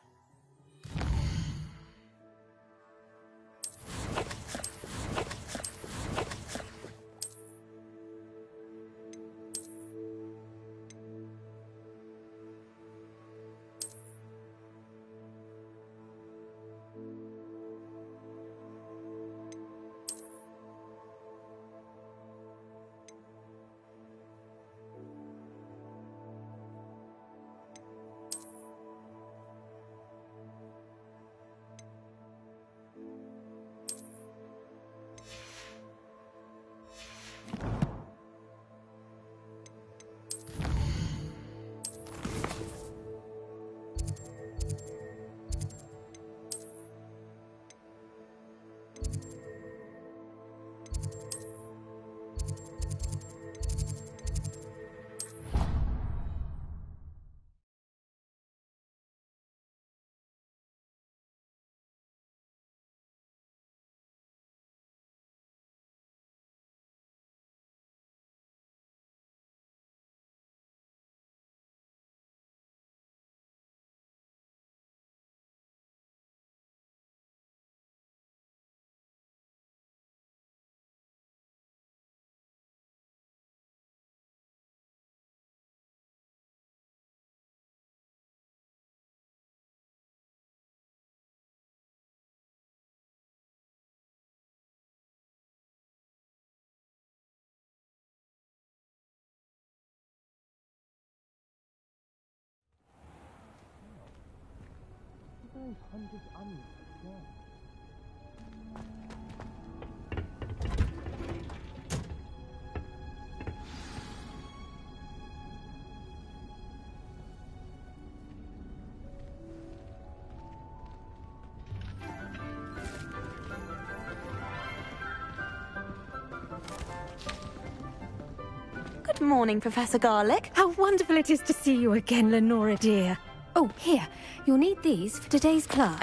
Good morning, Professor Garlic. How wonderful it is to see you again, Lenora dear. Oh, here. You'll need these for today's class.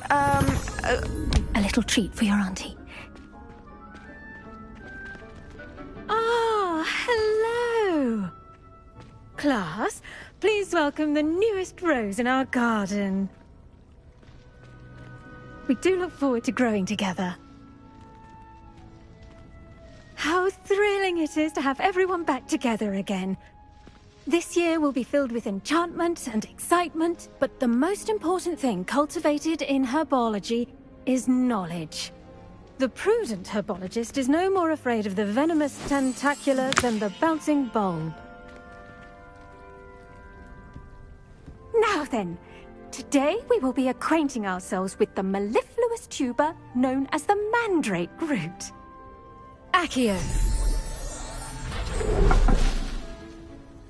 A little treat for your auntie. Ah, hello. Class, please welcome the newest rose in our garden. We do look forward to growing together. How thrilling it is to have everyone back together again. This year will be filled with enchantment and excitement, but the most important thing cultivated in herbology is knowledge. The prudent herbologist is no more afraid of the venomous tentacula than the bouncing bulb. Now then, today we will be acquainting ourselves with the mellifluous tuber known as the mandrake root. Accio.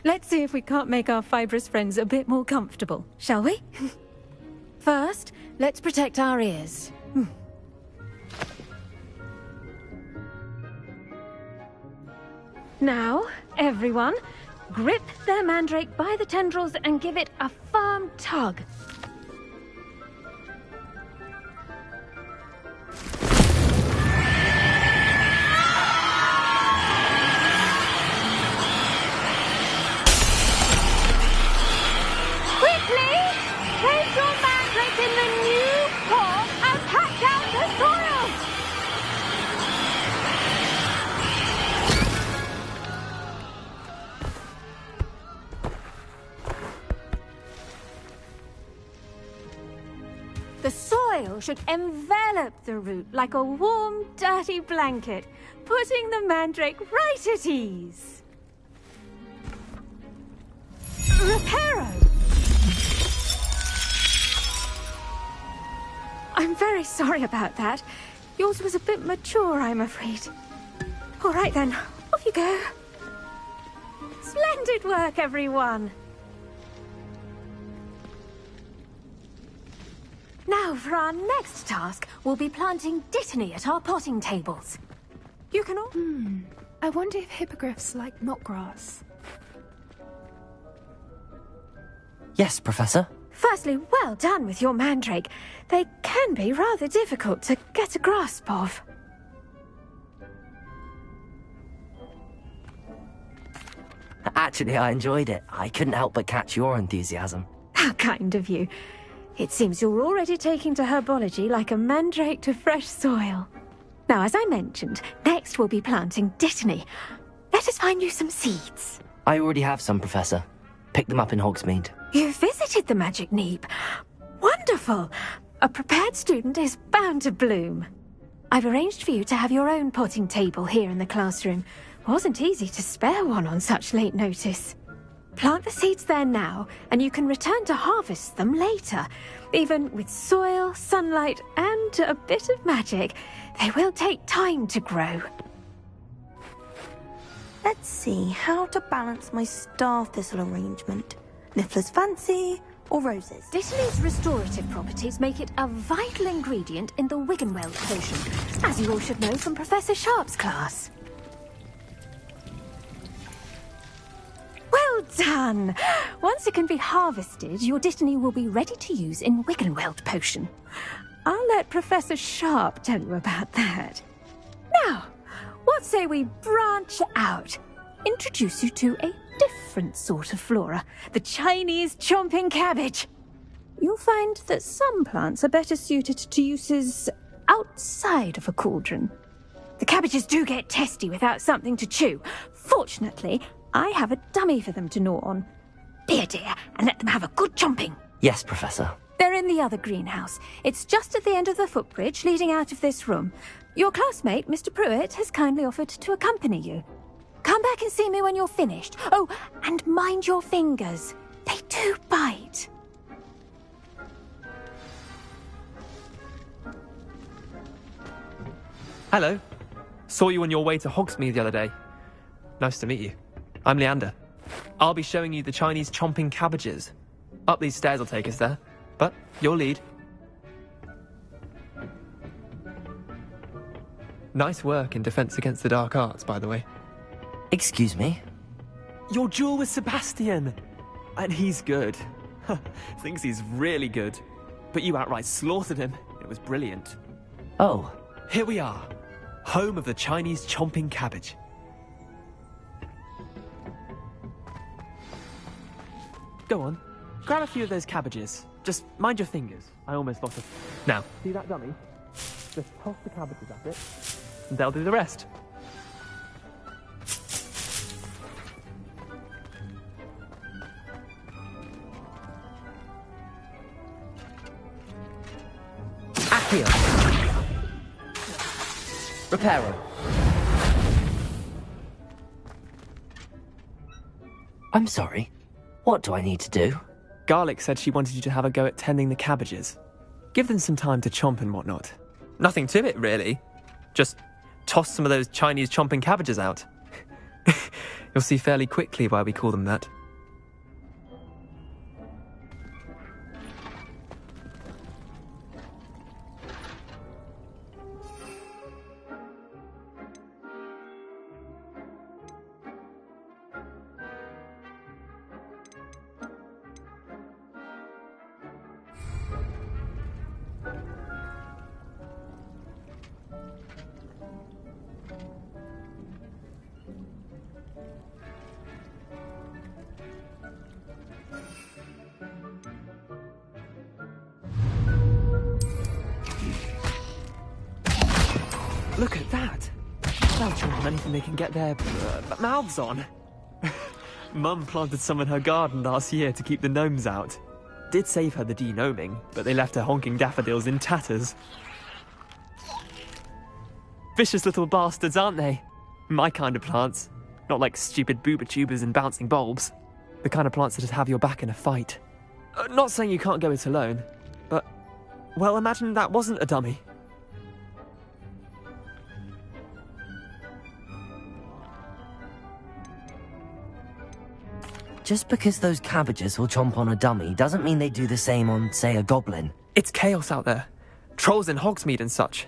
Let's see if we can't make our fibrous friends a bit more comfortable, shall we? First, let's protect our ears. Now, everyone, grip their mandrake by the tendrils and give it a firm tug. Place your mandrake in the new pot and pack out the soil! oil should envelop the root like a warm, dirty blanket, putting the mandrake right at ease. Reparo! I'm very sorry about that. Yours was a bit mature, I'm afraid. All right then, off you go. Splendid work, everyone. Now, for our next task, we'll be planting dittany at our potting tables. You can all... I wonder if hippogriffs like knotgrass. Yes, Professor? Firstly, well done with your mandrake. They can be rather difficult to get a grasp of. Actually, I enjoyed it. I couldn't help but catch your enthusiasm. How kind of you. It seems you're already taking to herbology like a mandrake to fresh soil. Now, as I mentioned, next we'll be planting dittany. Let us find you some seeds. I already have some, Professor. Pick them up in Hogsmeade. You visited the Magic Neep. Wonderful! A prepared student is bound to bloom. I've arranged for you to have your own potting table here in the classroom. Wasn't easy to spare one on such late notice. Plant the seeds there now, and you can return to harvest them later. Even with soil, sunlight, and a bit of magic, they will take time to grow. Let's see how to balance my star thistle arrangement. Niffler's fancy or roses? Dittany's restorative properties make it a vital ingredient in the Wiggenweld potion, as you all should know from Professor Sharp's class. Well done! Once it can be harvested, your dittany will be ready to use in Wiggenweld potion. I'll let Professor Sharp tell you about that. Now, what say we branch out? Introduce you to a different sort of flora, the Chinese chomping cabbage. You'll find that some plants are better suited to uses outside of a cauldron. The cabbages do get testy without something to chew. Fortunately, I have a dummy for them to gnaw on. Be a dear and let them have a good chomping. Yes, Professor. They're in the other greenhouse. It's just at the end of the footbridge leading out of this room. Your classmate, Mr. Pruitt, has kindly offered to accompany you. Come back and see me when you're finished. Oh, and mind your fingers. They do bite. Hello. Saw you on your way to Hogsmeade the other day. Nice to meet you. I'm Leander. I'll be showing you the Chinese chomping cabbages. Up these stairs will take us there, but your lead. Nice work in Defense Against the Dark Arts, by the way. Excuse me? Your duel with Sebastian! And he's good. Thinks he's really good. But you outright slaughtered him. It was brilliant. Oh. Here we are. Home of the Chinese chomping cabbage. Go on. Grab a few of those cabbages. Just mind your fingers. I almost lost it. Now, see that dummy? Just toss the cabbages at it, and they'll do the rest. Accio. Reparo. I'm sorry. What do I need to do? Garlic said she wanted you to have a go at tending the cabbages. Give them some time to chomp and whatnot. Nothing to it, really. Just toss some of those Chinese chomping cabbages out. You'll see fairly quickly why we call them that. Look at that! They'll chew on anything they can get their mouths on. Mum planted some in her garden last year to keep the gnomes out. did save her the denoming, but they left her honking daffodils in tatters. Vicious little bastards, aren't they? My kind of plants. Not like stupid booba tubers and bouncing bulbs. The kind of plants that'd have your back in a fight. Not saying you can't go it alone, but, well, imagine that wasn't a dummy. Just because those cabbages will chomp on a dummy doesn't mean they do the same on, say, a goblin. It's chaos out there. Trolls in Hogsmeade and such.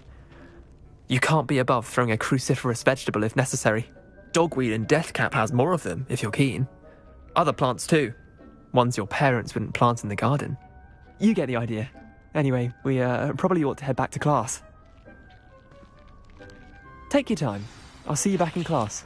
You can't be above throwing a cruciferous vegetable if necessary. Dogweed and deathcap has more of them, if you're keen. Other plants too. Ones your parents wouldn't plant in the garden. You get the idea. Anyway, we probably ought to head back to class. Take your time. I'll see you back in class.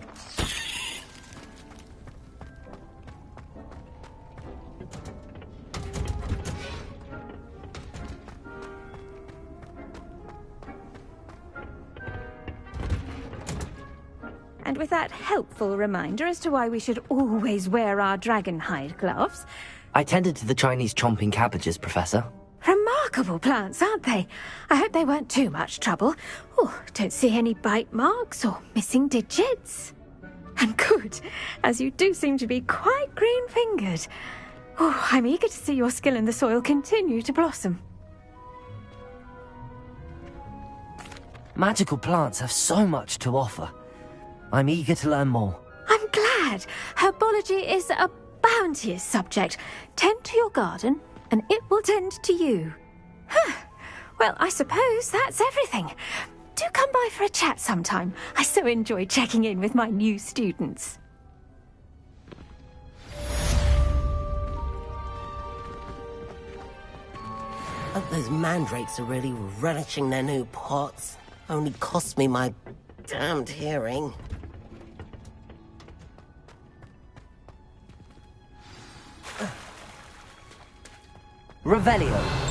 And with that helpful reminder as to why we should always wear our dragonhide gloves. I tended to the Chinese chomping cabbages, Professor. Remarkable plants, aren't they? I hope they weren't too much trouble. Oh, don't see any bite marks or missing digits. And good, as you do seem to be quite green-fingered. Oh, I'm eager to see your skill in the soil continue to blossom. Magical plants have so much to offer. I'm eager to learn more. I'm glad. Herbology is a bounteous subject. Tend to your garden, and it will tend to you. Well, I suppose that's everything. Do come by for a chat sometime. I so enjoy checking in with my new students. Hope those mandrakes are really relishing their new pots. Only cost me my damned hearing. Revelio.